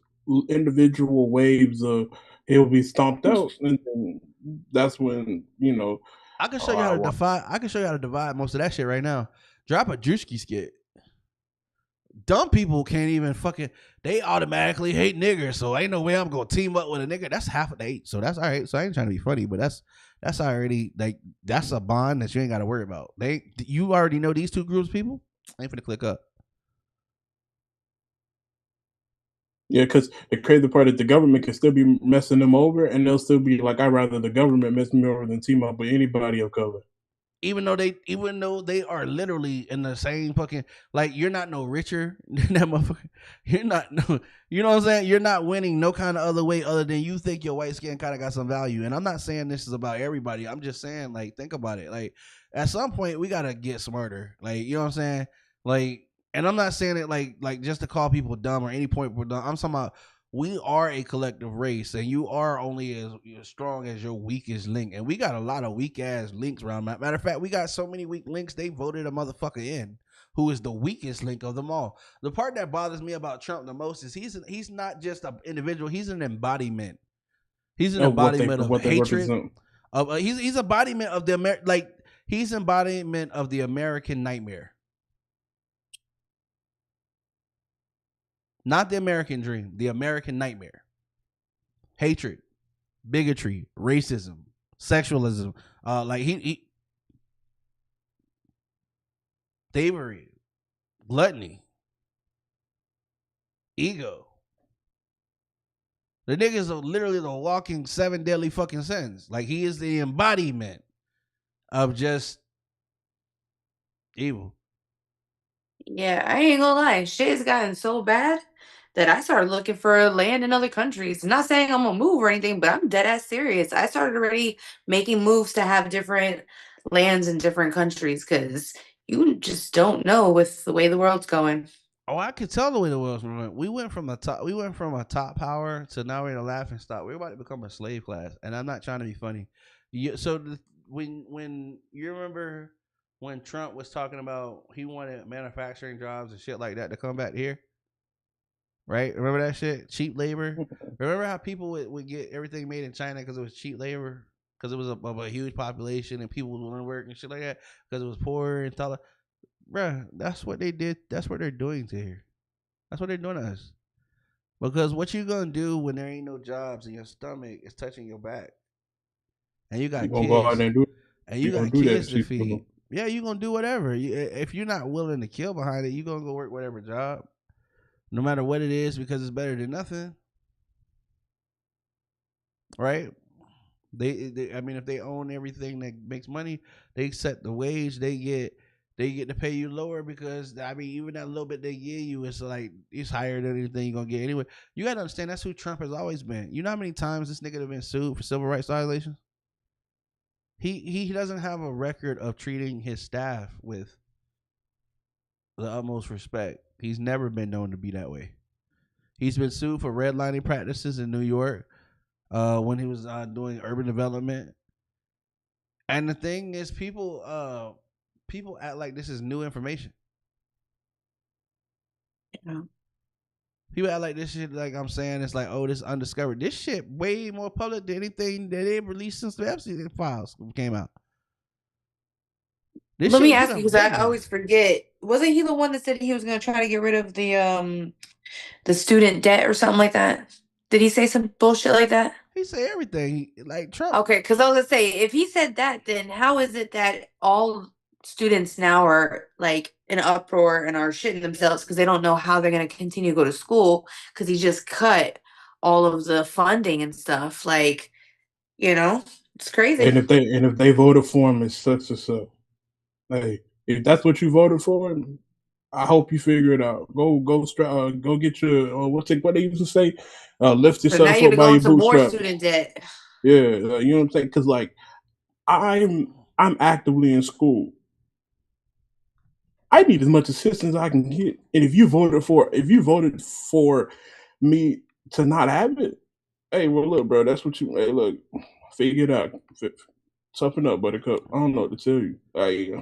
individual waves of it'll be stomped out, and then that's when I can show you how to divide. I can show you how to divide most of that shit right now. Drop a Drewski skit. Dumb people can't even fucking. They automatically hate niggers, so ain't no way I'm gonna team up with a nigga. That's half of the hate, so that's all right. So I ain't trying to be funny, but that's already like that's a bond that you ain't got to worry about. You already know these two groups of people. I ain't finna click up. Yeah, because the crazy part is the government can still be messing them over, and they'll still be like, I'd rather the government mess me over than team up with anybody of color. Even though they are literally in the same fucking, like, you're not no richer than that motherfucker. You're not no, you know what I'm saying? You're not winning no kind of other way other than you think your white skin kind of got some value. And I'm not saying this is about everybody. I'm just saying, like, think about it. Like, at some point we gotta get smarter. Like, you know what I'm saying? Like, and I'm not saying it like just to call people dumb or any point we're dumb. I'm talking about we are a collective race, and you are only as strong as your weakest link. And we got a lot of weak ass links around. Matter of fact, we got so many weak links, they voted a motherfucker in who is the weakest link of them all. The part that bothers me about Trump the most is he's not just an individual, he's an embodiment. He's an embodiment of hatred. He's embodiment of the he's embodiment of the American nightmare. Not the American dream, the American nightmare. Hatred, bigotry, racism, sexualism, thievery, gluttony, ego. The niggas are literally the walking 7 deadly fucking sins. Like, he is the embodiment of just evil. Yeah, I ain't gonna lie. Shit has gotten so bad that I started looking for land in other countries. I'm not saying I'm gonna move or anything, but I'm dead ass serious. I started already making moves to have different lands in different countries because you just don't know with the way the world's going. Oh, I could tell the way the world's going. We went from a top power to now we're in a laughing stock. We're about to become a slave class, and I'm not trying to be funny. When you remember when Trump was talking about he wanted manufacturing jobs and shit like that to come back here, right? Remember that shit? Cheap labor. Remember how people would get everything made in China because it was cheap labor, because it was a huge population and people would want to work and shit like that because it was poor and taller. Bruh, that's what they did. That's what they're doing to here. That's what they're doing to us. Because what you gonna do when there ain't no jobs and your stomach is touching your back, and you got kids, go out and do it. And you got kids to feed. Yeah, you gonna do whatever. If you're not willing to kill behind it, you gonna go work whatever job, no matter what it is, because it's better than nothing, right? I mean, if they own everything that makes money, they set the wage. They get to pay you lower because, I mean, even that little bit they give you, it's like it's higher than anything you're gonna get anyway. You gotta understand that's who Trump has always been. You know how many times this nigga have been sued for civil rights violations? He doesn't have a record of treating his staff with the utmost respect. He's never been known to be that way. He's been sued for redlining practices in New York when he was doing urban development. And the thing is, people act like this is new information. Yeah. People act like this shit, like I'm saying, it's like, oh, this is undiscovered. This shit way more public than anything that they've released since the Epstein files came out. Let me ask you, because I always forget wasn't he the one that said he was going to try to get rid of the student debt or something like that? Did he say some bullshit like that? He said everything like Trump. Okay, because I was gonna say, if he said that, then how is it that all students now are like in an uproar and are shitting themselves because they don't know how they're gonna continue to go to school because he just cut all of the funding and stuff. Like, it's crazy. And if they voted for him, it's such and such. Hey, if that's what you voted for, I hope you figure it out. Go get your what they used to say, lift So now yourself you're up by going your to more bootstraps. student debt. Yeah, you know what I'm saying? Because like I'm actively in school. I need as much assistance as I can get. And if you voted for me to not have it, hey, well, look, bro, that's what you. Hey, look, figure it out. Toughen up, Buttercup. I don't know what to tell you. Hey,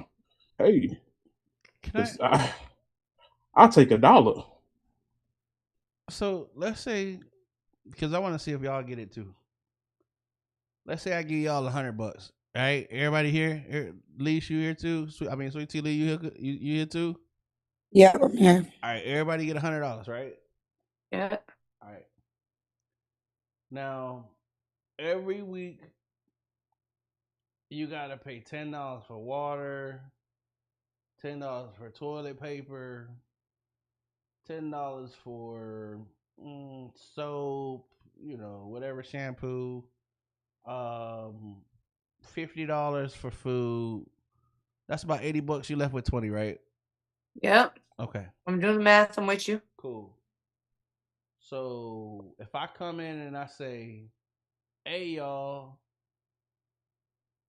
I'll take $1. So let's say, because I want to see if y'all get it too. Let's say I give y'all $100. Right, everybody here. Leash, you here too? Sweet Tea Lee, you here too? Yeah, I'm here. All right, everybody get $100, right? Yeah. All right. Now, every week, you gotta pay $10 for water, $10 for toilet paper, $10 for soap, whatever, shampoo, $50 for food. That's about $80. You left with 20, right? Yep. Okay. I'm doing the math. I'm with you. Cool. So if I come in and I say, "Hey y'all,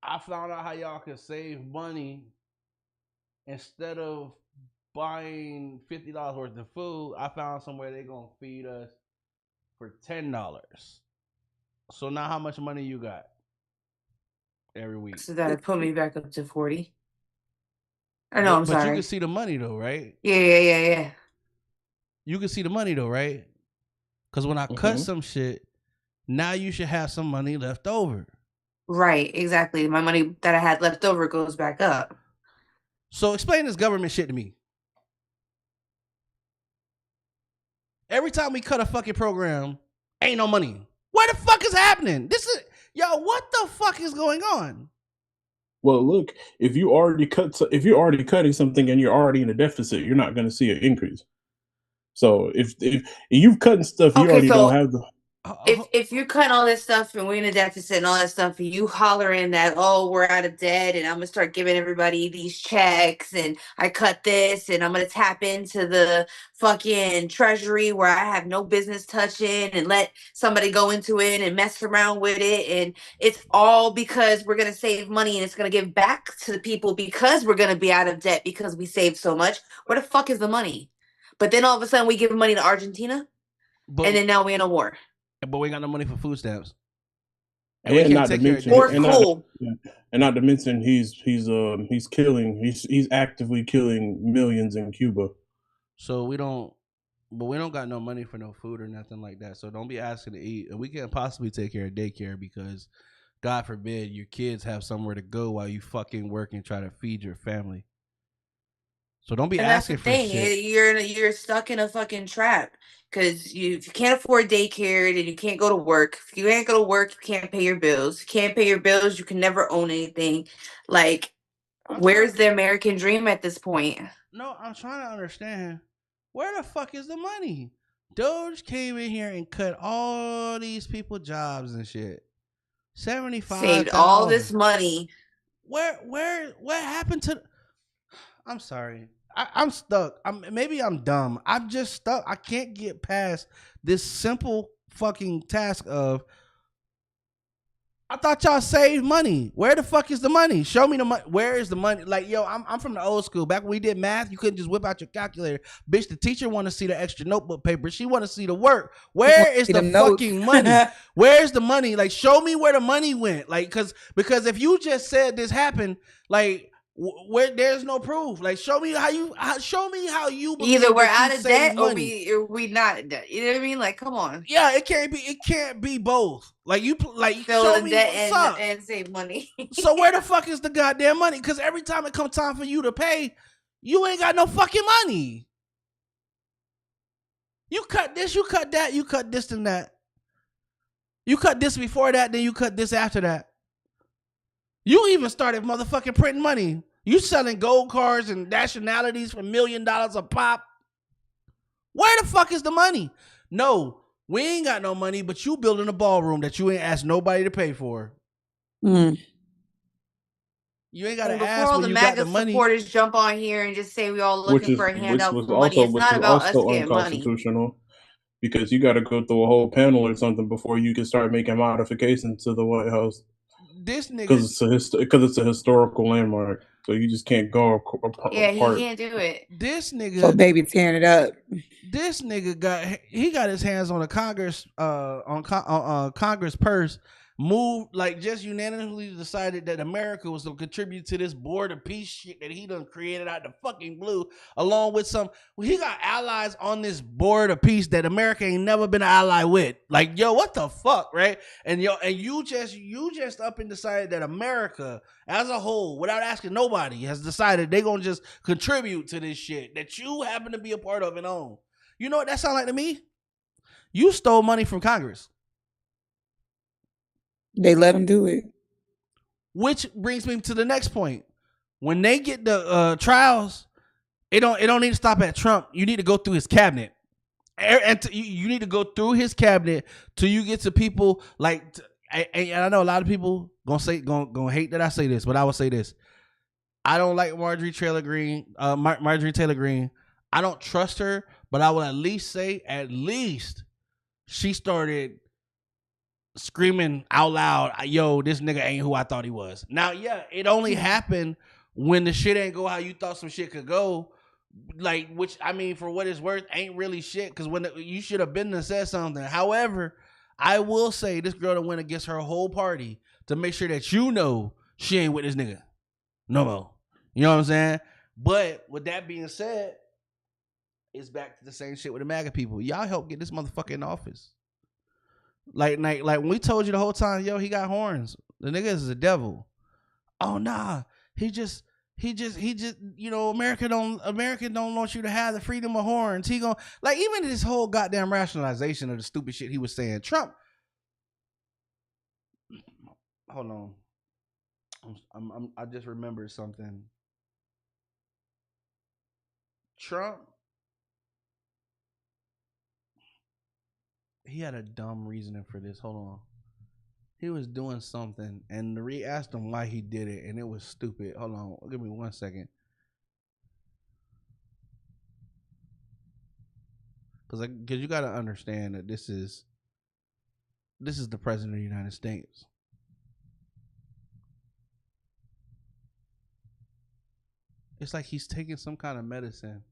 I found out how y'all can save money instead of buying $50 worth of food. I found somewhere they're gonna feed us for $10. So now how much money you got every week?" So that'll put me back up to 40. I'm sorry. But you can see the money though, right? Yeah. You can see the money though, right? Because when I cut some shit, now you should have some money left over. Right, exactly. My money that I had left over goes back up. So explain this government shit to me. Every time we cut a fucking program, ain't no money. What the fuck is happening? What the fuck is going on? Well, look, if you're already cutting something and you're already in a deficit, you're not going to see an increase. So if you've cutting stuff, you already don't have the. If you're cutting all this stuff and we're in a deficit and all that stuff, and you hollering that, oh, we're out of debt and I'm gonna start giving everybody these checks and I cut this and I'm gonna tap into the fucking treasury where I have no business touching and let somebody go into it and mess around with it, and it's all because we're gonna save money and it's gonna give back to the people because we're gonna be out of debt because we saved so much. Where the fuck is the money? But then all of a sudden we give money to Argentina, and then now we're in a war. But we ain't got no money for food stamps. And we can't take care of not to mention he's actively killing millions in Cuba. So we don't got no money for no food or nothing like that. So don't be asking to eat. And we can't possibly take care of daycare because God forbid your kids have somewhere to go while you fucking work and try to feed your family. So don't be asking for shit. You're stuck in a fucking trap because if you can't afford daycare, then you can't go to work. If you can't go to work, you can't pay your bills. If you can't pay your bills, you can never own anything. Like, where's the American dream at this point? No, I'm trying to understand. Where the fuck is the money? Doge came in here and cut all these people jobs and shit. 75 saved all this money. What happened to? I'm sorry. I'm stuck. Maybe I'm dumb. I'm just stuck. I can't get past this simple fucking task of, I thought y'all saved money. Where the fuck is the money? Show me the money. Where is the money? Like, yo, I'm from the old school. Back when we did math, you couldn't just whip out your calculator. Bitch, the teacher want to see the extra notebook paper. She want to see the work. Where is the fucking money? Where's the money? Like, show me where the money went. Like, because if you just said this happened, like, where there's no proof. Like, show me how you either we're out of debt or we not in debt. You know what I mean? Like, come on. Yeah, it can't be both. Like, fill in debt and save money. So where the fuck is the goddamn money? Because every time it comes time for you to pay, You ain't got no fucking money. You cut this, you cut that, you cut this and that. You cut this before that, then you cut this after that. You even started motherfucking printing money. You selling gold cards and nationalities for $1 million a pop. Where the fuck is the money? No, we ain't got no money, but you building a ballroom that you ain't asked nobody to pay for. You ain't got to ask when you got the money. Supporters jump on here and just say we all looking for a handout for money. It's not about us getting money. Because you got to go through a whole panel or something before you can start making modifications to the White House. This nigga, because it's a historical landmark, so you just can't go apart. Yeah, he can't do it. This nigga, so baby tearing it up. This nigga got his hands on a Congress Congress purse. Moved like just unanimously decided that America was to contribute to this board of peace shit that he done created out the fucking blue, along with he got allies on this board of peace that America ain't never been an ally with. Like, yo, what the fuck, right? And you just up and decided that America as a whole, without asking nobody, has decided they gonna just contribute to this shit that you happen to be a part of and own. You know what that sound like to me? You stole money from Congress. They let him do it. Which brings me to the next point. When they get the trials, it don't need to stop at Trump. You need to go through his cabinet, and you need to go through his cabinet till you get to people like. And I know a lot of people gonna hate that I say this, but I will say this: I don't like Marjorie Taylor Greene. I don't trust her, but I will at least say she started screaming out loud, yo, this nigga ain't who I thought he was. Now, yeah, it only happened when the shit ain't go how you thought some shit could go. Like, which, I mean, for what it's worth, ain't really shit, because when you should have been and said something. However, I will say this girl that went against her whole party to make sure that you know she ain't with this nigga no more. You know what I'm saying? But with that being said, it's back to the same shit with the MAGA people. Y'all help get this motherfucker in office. Like when we told you the whole time, yo, he got horns. The nigga is a devil. Oh nah, he just, you know, America don't want you to have the freedom of horns. He gonna like even this whole goddamn rationalization of the stupid shit he was saying. Trump. Hold on, I just remembered something. Trump. He had a dumb reasoning for this. Hold on. He was doing something, and Marie asked him why he did it, and it was stupid. Hold on. Give me 1 second. Because you got to understand that this is the president of the United States. It's like he's taking some kind of medicine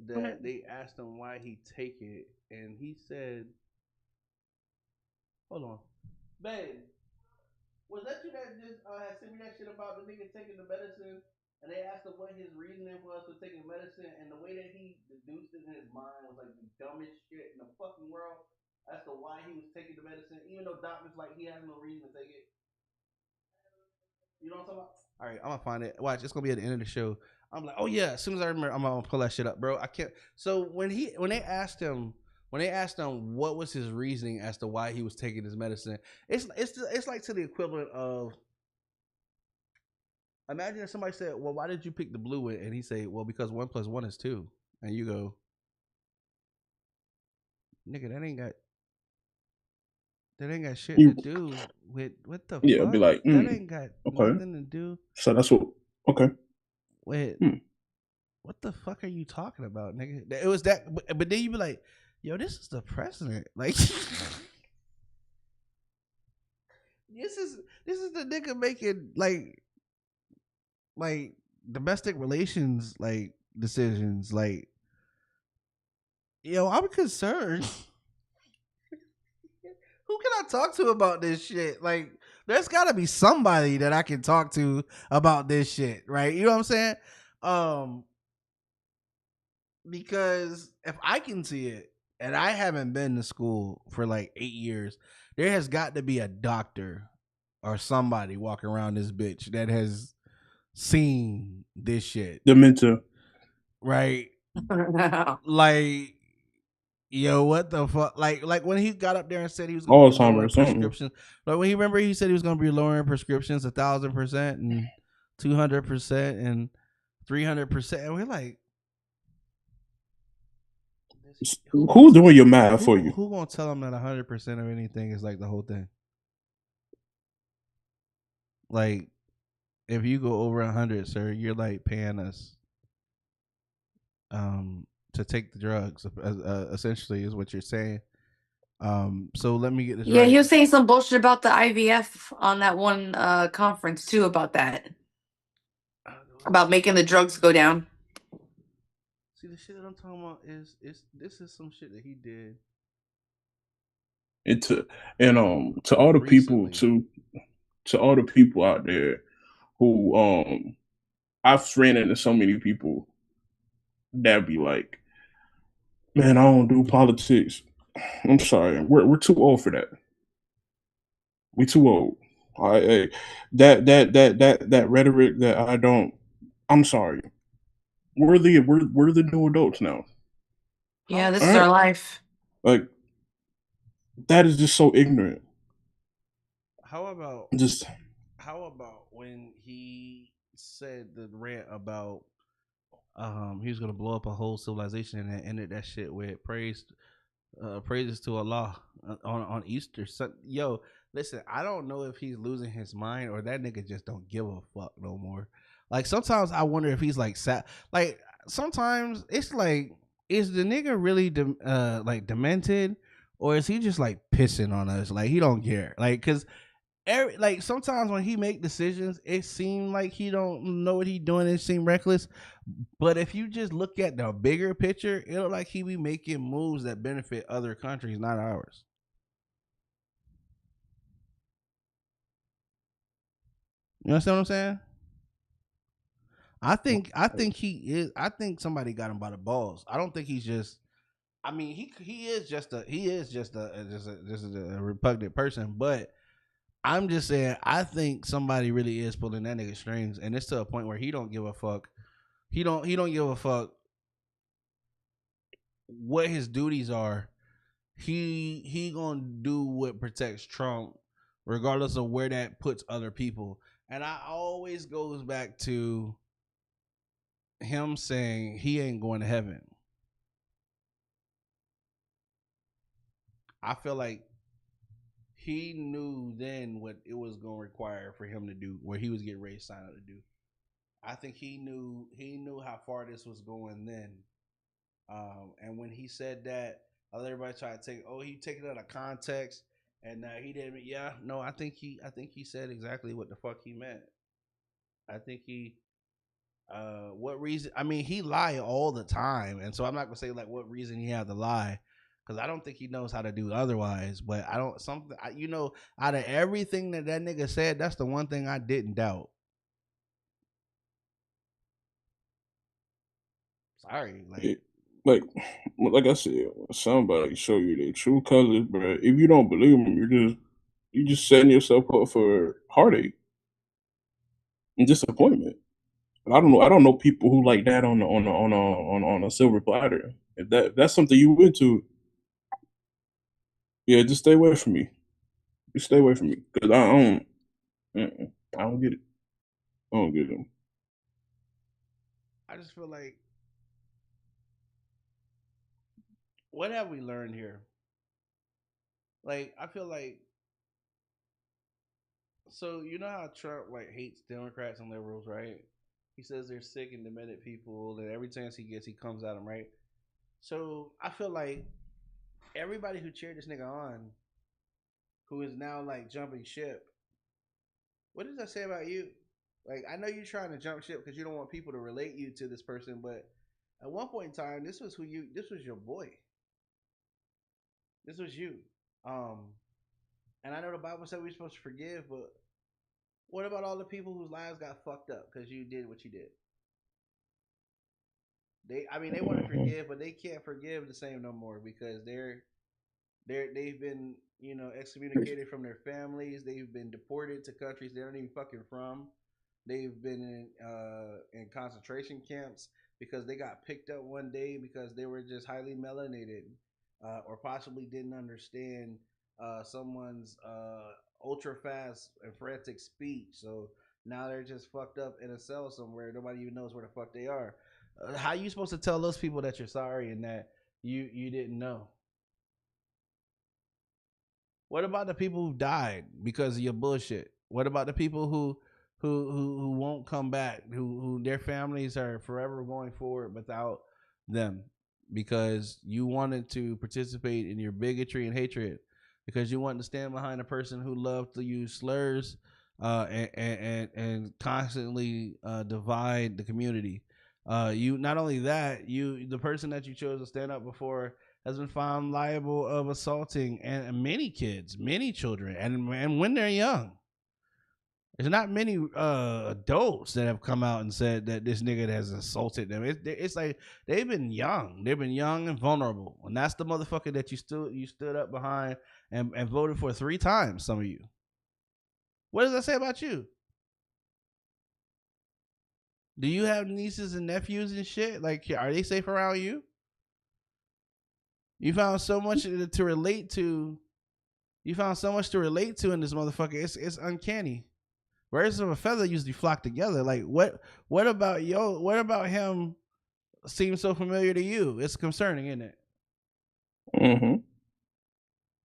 that they asked him why he take it, and he said, hold on, babe, was that you that just had sent me that shit about the nigga taking the medicine, and they asked him what his reasoning was for taking medicine, and the way that he deduced it in his mind was like the dumbest shit in the fucking world as to why he was taking the medicine, even though doctors like he has no reason to take it. You know what I'm talking about? All right, I'm gonna find it. Watch, it's gonna be at the end of the show. I'm like, oh yeah, as soon as I remember, I'm gonna pull that shit up, bro. I can't. So when they asked him what was his reasoning as to why he was taking his medicine, it's like to the equivalent of, imagine if somebody said, well, why did you pick the blue one? And he say, well, because 1 + 1 is 2, and you go, nigga, that ain't got shit to do with what the fuck? Yeah, be like, that ain't got nothing to do. So that's what. Okay. Wait, what the fuck are you talking about, nigga? It was that, but then you be like, yo, this is the president. Like, this is the nigga making like domestic relations like decisions. Like, yo, I'm concerned. Who can I talk to about this shit? Like, there's got to be somebody that I can talk to about this shit, right? You know what I'm saying? Because if I can see it, and I haven't been to school for like 8 years, there has got to be a doctor or somebody walking around this bitch that has seen this shit. Dementia. Right? Like, yo, what the fuck? Like when he got up there and said he was going to be lowering prescriptions. Like when he said he was going to be lowering prescriptions 1,000% and 200% and 300%. And we're like, who's doing your math for you? Who gonna tell him that 100% of anything is like the whole thing? Like, if you go over 100, sir, you're like paying us to take the drugs. Essentially, is what you're saying. So let me get this right. Yeah, he was saying some bullshit about the IVF on that one conference too about that. About making the drugs go down. See, the shit that I'm talking about is this is some shit that he did. To all the people to all the people out there who I've ran into so many people that be like, man, I don't do politics. I'm sorry, we're too old for that. We too old. That rhetoric that I don't. I'm sorry. We're the new adults now. Yeah, this is our life. Like, that is just so ignorant. How about when he said the rant about he was gonna blow up a whole civilization and ended that shit with praises to Allah on Easter. So, yo, listen, I don't know if he's losing his mind or that nigga just don't give a fuck no more. Like sometimes I wonder if he's like sad. Like sometimes it's like, is the nigga really like demented, or is he just like pissing on us? Like he don't care. Like because like sometimes when he make decisions, it seems like he don't know what he doing. It seem reckless. But if you just look at the bigger picture, it look like he be making moves that benefit other countries, not ours. You understand what I'm saying? I think he is. I think somebody got him by the balls. I don't think he's just. I mean, he is just a repugnant person. But I'm just saying, I think somebody really is pulling that nigga strings, and it's to a point where he don't give a fuck. He don't give a fuck what his duties are. He gonna do what protects Trump, regardless of where that puts other people. And I always goes back to him saying he ain't going to heaven. I feel like he knew then what it was going to require for him to do, what he was getting ready to sign up to do. I think he knew how far this was going then. And when he said that, everybody tried to he took it out of context, and he didn't. Yeah, no, I think he said exactly what the fuck he meant. I think he. What reason? I mean, he lie all the time, and so I'm not gonna say like what reason he had to lie, because I don't think he knows how to do otherwise. But I don't out of everything that nigga said, that's the one thing I didn't doubt. Sorry, like I said, when somebody show you their true colors, bro. If you don't believe them, you just setting yourself up for heartache and disappointment. And I don't know people who like that on a silver platter. If that's something you into, yeah, just stay away from me. Just stay away from me, because I don't get it. I don't get them. I just feel like, what have we learned here? Like, I feel like, so you know how Trump like hates Democrats and liberals, right? He says they're sick and demented people, and every chance he gets, he comes at them, right? So I feel like everybody who cheered this nigga on, who is now like jumping ship, what does that say about you? Like, I know you're trying to jump ship because you don't want people to relate you to this person, but at one point in time, this was your boy. This was you. And I know the Bible said we're supposed to forgive, but what about all the people whose lives got fucked up because you did what you did? They want to forgive, but they can't forgive the same no more because they've been excommunicated from their families. They've been deported to countries they aren't even fucking from. they've been in concentration camps because they got picked up one day because they were just highly melanated, or possibly didn't understand someone's ultra fast and frantic speech. So now they're just fucked up in a cell somewhere. Nobody even knows where the fuck they are. How are you supposed to tell those people that you're sorry and that you didn't know? What about the people who died because of your bullshit? What about the people who won't come back, who their families are forever going forward without them because you wanted to participate in your bigotry and hatred, because you wanted to stand behind a person who loved to use slurs and constantly divide the community. You not only that, the person that you chose to stand up before has been found liable of assaulting and many kids, many children, and when they're young. There's not many adults that have come out and said that this nigga has assaulted them. It's like they've been young. They've been young and vulnerable, and that's the motherfucker that you stood up behind and voted for 3 times. Some of you. What does that say about you? Do you have nieces and nephews and shit? Like, are they safe around you? You found so much to relate to. You found so much to relate to in this motherfucker. It's uncanny. Birds of a feather usually flock together. Like what about what about him seems so familiar to you? It's concerning, isn't it? Mm-hmm.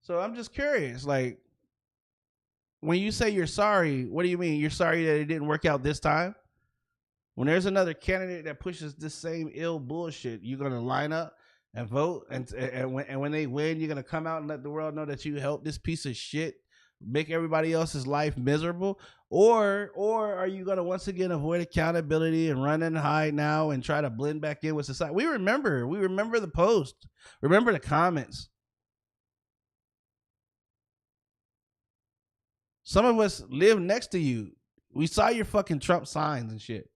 So I'm just curious, like, when you say you're sorry, what do you mean? You're sorry that it didn't work out this time? When there's another candidate that pushes this same ill bullshit, you're gonna line up and vote, and when they win, you're gonna come out and let the world know that you helped this piece of shit make everybody else's life miserable, or are you gonna once again avoid accountability and run and hide now and try to blend back in with society? We remember the post, remember the comments. Some of us live next to you. We saw your fucking Trump signs and shit.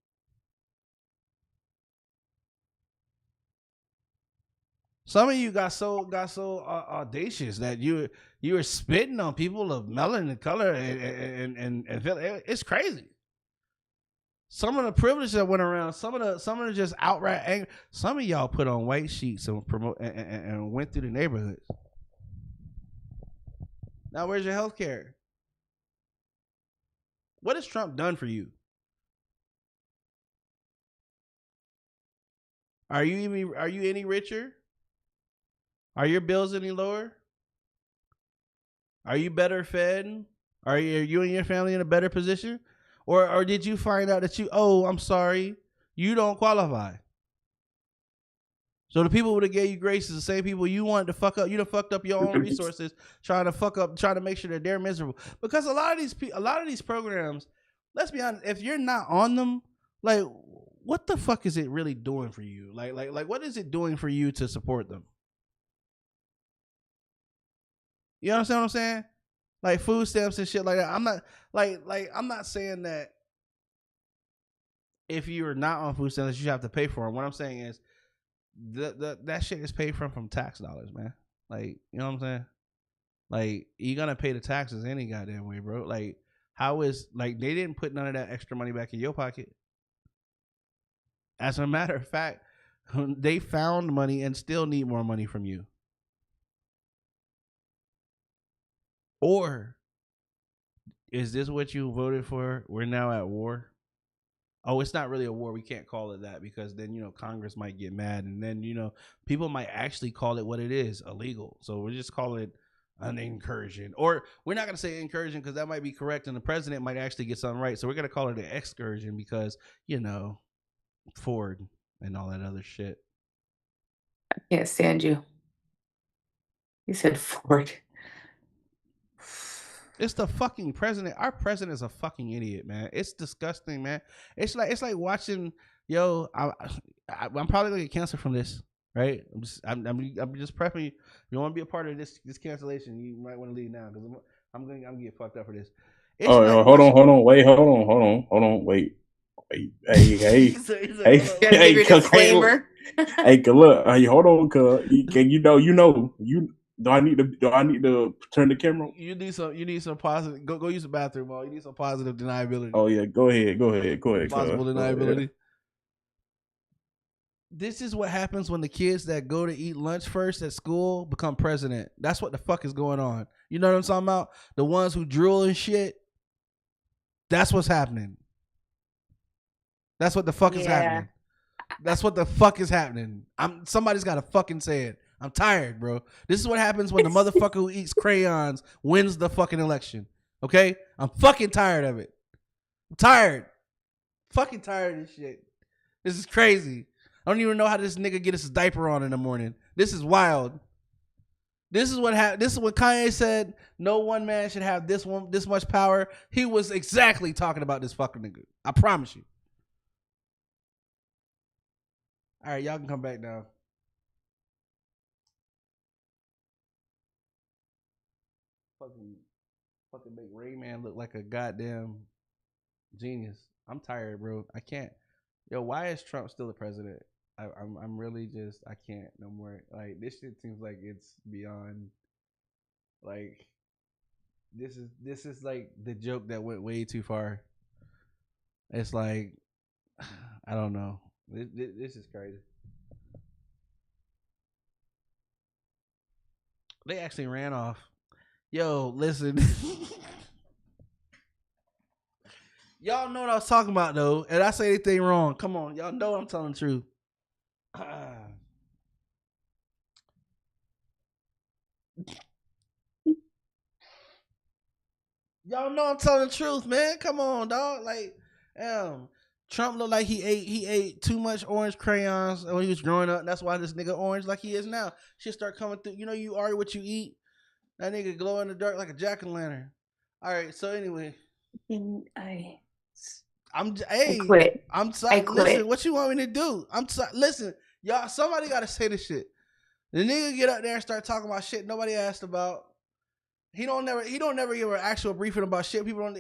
Some of you got so audacious that you were spitting on people of melanin color and it's crazy. Some of the privilege that went around, some of the just outright anger. Some of y'all put on white sheets and promote and went through the neighborhoods. Now where's your health care? What has Trump done for you? Are you any richer? Are your bills any lower? Are you better fed? Are you and your family in a better position? Or did you find out that I'm sorry, you don't qualify? So the people who gave you grace is the same people you wanted to fuck up. You done fucked up your own resources trying to make sure that they're miserable. Because a lot of these programs, let's be honest, if you're not on them, like, what the fuck is it really doing for you? Like what is it doing for you to support them? You understand what I'm saying? Like food stamps and shit like that. I'm not I'm not saying that if you're not on food stamps you have to pay for them. What I'm saying is that shit is paid from tax dollars, man. Like, you know what I'm saying? Like, you're gonna pay the taxes any goddamn way, bro. Like, how is, like, they didn't put none of that extra money back in your pocket. As a matter of fact, they found money and still need more money from you. Or is this what you voted for? We're now at war. Oh, it's not really a war. We can't call it that because then, Congress might get mad and then, people might actually call it what it is, illegal. So we're just calling it an incursion. Or we're not going to say incursion because that might be correct and the president might actually get something right. So we're going to call it an excursion because, Ford and all that other shit. I can't stand you. You said Ford. It's the fucking president. Our president is a fucking idiot, man. It's disgusting, man. It's like watching. I'm probably gonna get canceled from this, right? I'm just prepping you. If you want to be a part of this cancellation, you might want to leave now because I'm gonna get fucked up for this. Hold on, wait. Hey, disclaimer. Hey, look, hey, hold on, cuz Do I need to turn the camera on? You need some positive. Go use the bathroom, Mo. You need some positive deniability. Oh yeah, go ahead. Possible deniability. This is what happens when the kids that go to eat lunch first at school become president. That's what the fuck is going on. You know what I'm talking about? The ones who drool and shit. That's what's happening. That's what the fuck is happening. That's what the fuck is happening. Somebody's got to fucking say it. I'm tired, bro. This is what happens when the motherfucker who eats crayons wins the fucking election. Okay? I'm fucking tired of it. I'm tired. Fucking tired of this shit. This is crazy. I don't even know how this nigga get his diaper on in the morning. This is wild. This is what happened. This is what Kanye said. No one man should have this much power. He was exactly talking about this fucking nigga. I promise you. All right, y'all can come back now. Fucking make Rayman look like a goddamn genius. I'm tired, bro. I can't. Yo, why is Trump still the president? I'm really just, I can't no more. Like, this shit seems like it's beyond. Like, this is like the joke that went way too far. It's like, I don't know. This is crazy. They actually ran off. Yo, listen. Y'all know what I was talking about, though. And I say anything wrong. Come on. Y'all know I'm telling the truth. Y'all know I'm telling the truth, man. Come on, dog. Like, Trump looked like he ate too much orange crayons when he was growing up. And that's why this nigga orange like he is now. Shit start coming through. You know, you are what you eat. That nigga glow in the dark like a jack-o'-lantern. All right, so anyway. I quit. I'm sorry. Listen, what you want me to do? I'm sorry. Listen, y'all, somebody got to say this shit. The nigga get up there and start talking about shit nobody asked about. He don't never give an actual briefing about shit. People don't.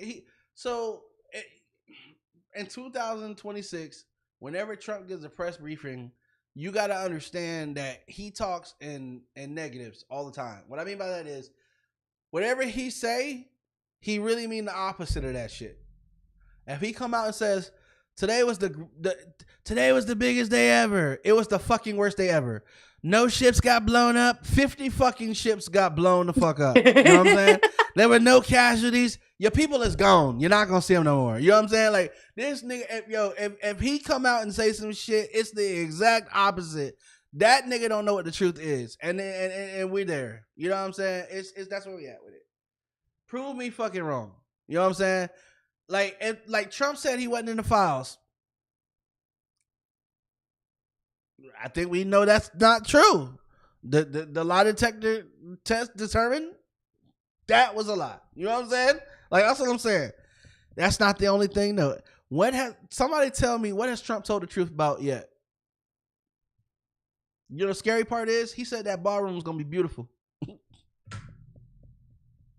In 2026, whenever Trump gives a press briefing, you got to understand that he talks in negatives all the time. What I mean by that is, whatever he say, he really mean the opposite of that shit. If he come out and says, today was the biggest day ever, it was the fucking worst day ever. No ships got blown up. 50 fucking ships got blown the fuck up. You know what I'm saying? There were no casualties. Your people is gone. You're not gonna see them no more. You know what I'm saying? Like, this nigga, if he come out and say some shit, it's the exact opposite. That nigga don't know what the truth is, and we're there. You know what I'm saying? It's that's where we at with it. Prove me fucking wrong. You know what I'm saying? Like Trump said he wasn't in the files. I think we know that's not true. The lie detector test determined that was a lie. You know what I'm saying? Like, that's what I'm saying. That's not the only thing, though. Somebody tell me, what has Trump told the truth about yet? You know, the scary part is he said that ballroom was gonna be beautiful.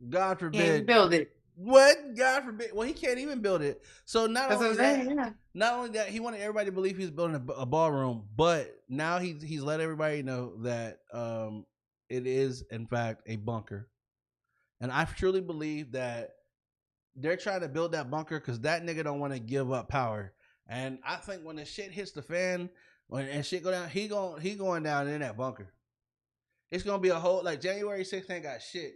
God forbid. Can't build it. What? God forbid. Well, he can't even build it. So not only that, he wanted everybody to believe he was building a ballroom, but now he's let everybody know that it is in fact a bunker. And I truly believe that they're trying to build that bunker because that nigga don't want to give up power. And I think when the shit hits the fan, and shit go down, he going down in that bunker. It's gonna be a whole, like, January 6th ain't got shit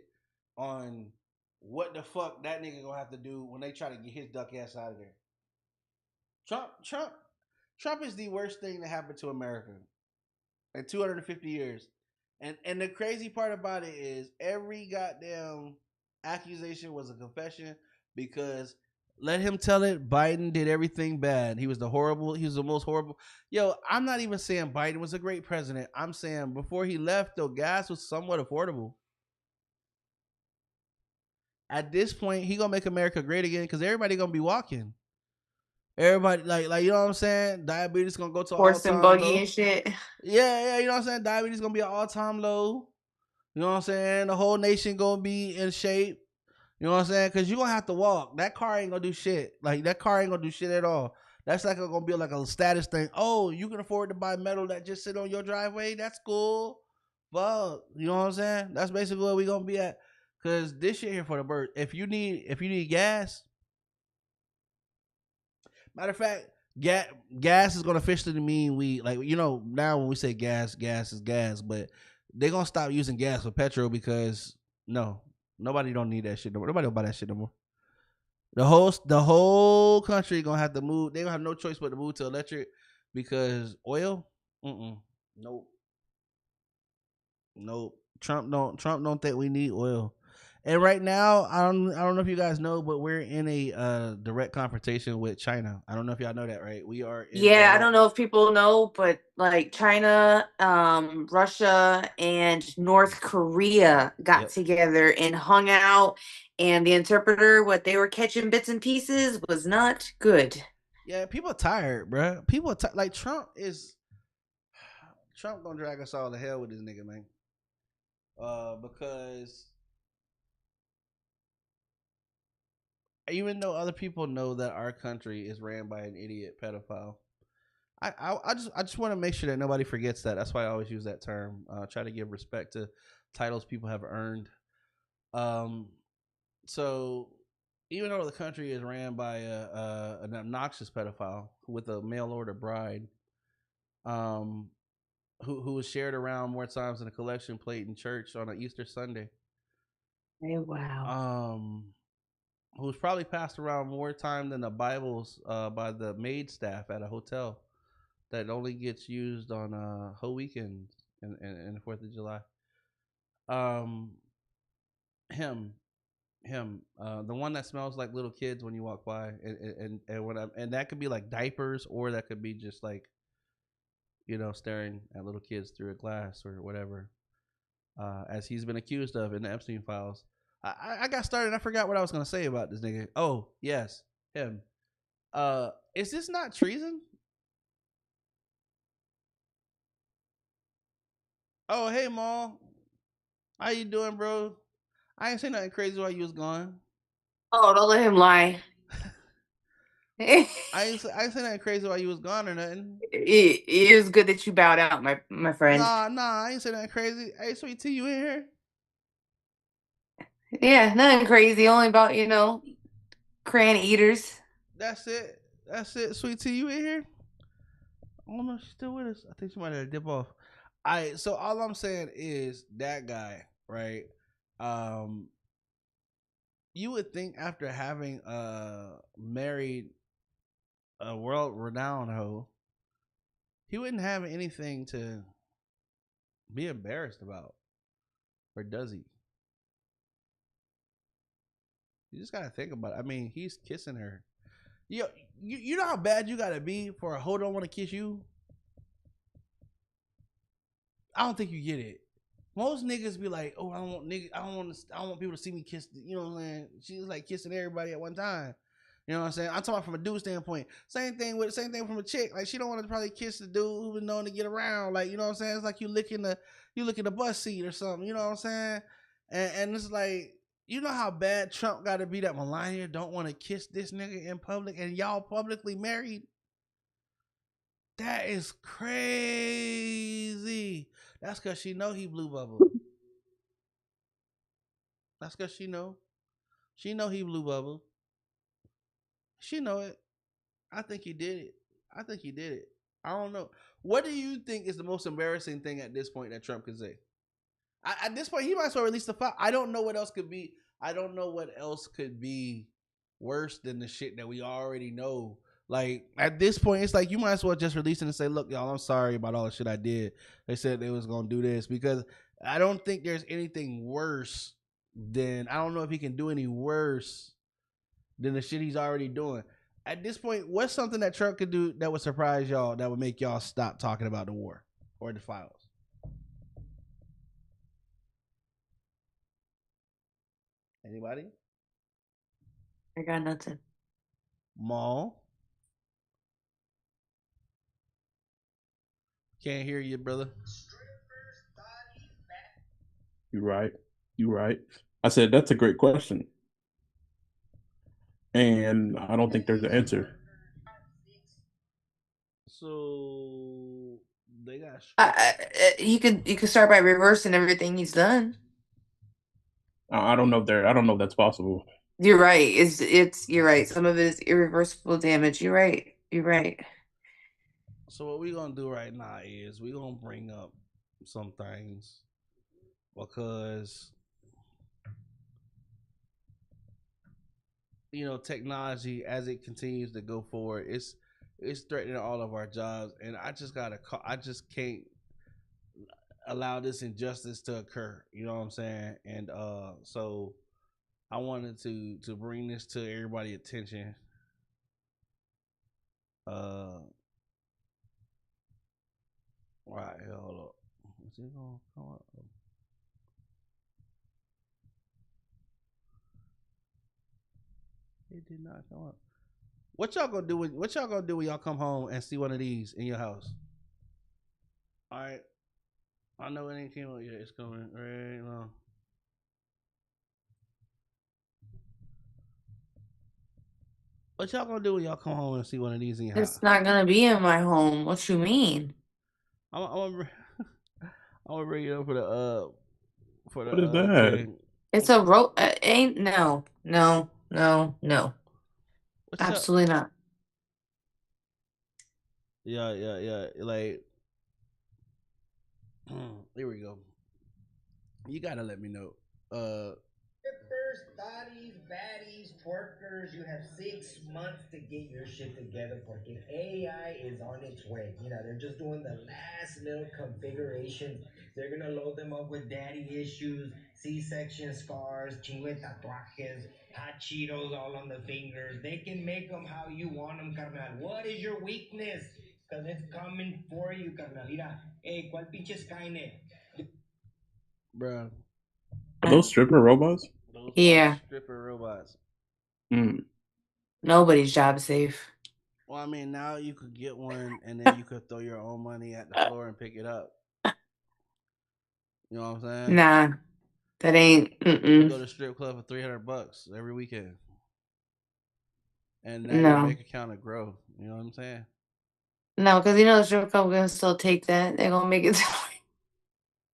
on what the fuck that nigga gonna have to do when they try to get his duck ass out of there. Trump is the worst thing that happened to America in 250 years. And the crazy part about it is every goddamn accusation was a confession, because let him tell it, Biden did everything bad. He was the most horrible. Yo, I'm not even saying Biden was a great president. I'm saying before he left, though, gas was somewhat affordable. At this point, he gonna make America great again because everybody gonna be walking. Everybody, like you know what I'm saying? Diabetes gonna go to horse and buggy low. And shit. Yeah, you know what I'm saying? Diabetes gonna be an all-time low. You know what I'm saying? The whole nation gonna be in shape. You know what I'm saying? Because you're gonna have to walk. That car ain't gonna do shit. Like, that car ain't gonna do shit at all. That's like gonna be like a status thing. Oh, you can afford to buy metal that just sit on your driveway? That's cool. Fuck, you know what I'm saying? That's basically where we gonna be at. Cause this shit here for the bird. If you need gas, matter of fact, gas is gonna officially mean we like now when we say gas is gas, but they're gonna stop using gas for petrol because nobody don't need that shit no more. Nobody don't buy that shit no more. The whole country gonna have to move. They gonna have no choice but to move to electric because oil, nope. Nope. Trump don't think we need oil. And right now, I don't know if you guys know, but we're in a direct confrontation with China. I don't know if y'all know that, right? We are in I don't know if people know, but like China, Russia, and North Korea got together and hung out, and the interpreter, what they were catching bits and pieces, was not good. Yeah, people are tired, bro. People are like Trump gonna drag us all to hell with this nigga, man. Because even though other people know that our country is ran by an idiot pedophile, I just want to make sure that nobody forgets that. That's why I always use that term. Try to give respect to titles people have earned. So even though the country is ran by an obnoxious pedophile with a mail order bride, who was shared around more times than a collection plate in church on an Easter Sunday. Oh, wow. Who was probably passed around more time than the Bibles by the maid staff at a hotel that only gets used on whole weekends in the 4th of July. Him, the one that smells like little kids when you walk by, and that could be like diapers, or that could be just like, staring at little kids through a glass or whatever, as he's been accused of in the Epstein files. I got started and I forgot what I was going to say about this nigga. Oh, yes, him. Is this not treason? Oh, hey, Maul. How you doing, bro? I ain't say nothing crazy while you was gone. Oh, don't let him lie. I ain't say nothing crazy while you was gone or nothing. It is good that you bowed out, my friend. Nah, I ain't say nothing crazy. Hey, Sweet Tea, you in here? Yeah, nothing crazy. Only about, crayon eaters. That's it. Sweet Tea, you in here? I don't know if she's still with us. I think she might have to dip off. So all I'm saying is that guy, right? You would think after having married a world renowned hoe, he wouldn't have anything to be embarrassed about. Or does he? You just gotta think about it. I mean, he's kissing her. You know how bad you gotta be for a hoe don't want to kiss you? I don't think you get it. Most niggas be like, oh, I don't want people to see me kiss. You know what I'm saying? She's like kissing everybody at one time. You know what I'm saying? I'm talking about from a dude standpoint. Same thing from a chick. Like, she don't want to probably kiss the dude who been known to get around. Like, you know what I'm saying? It's like you licking the bus seat or something. You know what I'm saying? And it's like, you know how bad Trump got to be that Melania don't want to kiss this nigga in public, and y'all publicly married? That is crazy. That's because she know he blue bubble. That's because she know. She know he blue bubble. She know it. I think he did it. I don't know. What do you think is the most embarrassing thing at this point that Trump could say? At this point, he might as well release the file. I don't know what else could be. I don't know what else could be worse than the shit that we already know. Like, at this point, it's like you might as well just release it and say, look, y'all, I'm sorry about all the shit I did. They said they was going to do this, because I don't think there's anything worse than, I don't know if he can do any worse than the shit he's already doing. At this point, what's something that Trump could do that would surprise y'all, that would make y'all stop talking about the war or the files? Anybody? I got nothing. Maul? Can't hear you, brother. You're right. I said that's a great question, and I don't think there's an answer. So They got you could start by reversing everything he's done. I don't know if that's possible. You're right. You're right. Some of it is irreversible damage. You're right. You're right. So what we're gonna do right now is we're gonna bring up some things because technology as it continues to go forward, it's threatening all of our jobs, and I just can't allow this injustice to occur. You know what I'm saying? And so I wanted to bring this to everybody's attention. Right, hold up. Is it gonna come up? It did not come up. What y'all gonna do when y'all come home and see one of these in your house? All right, I know it ain't came up yet. It's coming right now. What y'all gonna do when y'all come home and see one of these in your house? It's not gonna be in my home. What you mean? I'm gonna bring it up for the What is that? thing. It's a ain't no. Absolutely not. Yeah. Like, here we go. You gotta let me know. Strippers, thotties, baddies, twerkers, you have 6 months to get your shit together porque AI is on its way. They're just doing the last little configurations. They're gonna load them up with daddy issues, C-section scars, chingo de tatuajes, hot Cheetos all on the fingers. They can make them how you want them, carnal. What is your weakness? Because it's coming for you, carnal. Mira, hey, ¿cuál pinche Skynet? Bruh. Are those stripper robots? Those Yeah. stripper robots. Nobody's job safe. Well, I mean, now you could get one and then you could throw your own money at the floor and pick it up. You know what I'm saying? Nah, that ain't. You go to strip club for $300 every weekend, and now your bank account will grow. You know what I'm saying? No, because the strip club gonna still take that. They're gonna make it.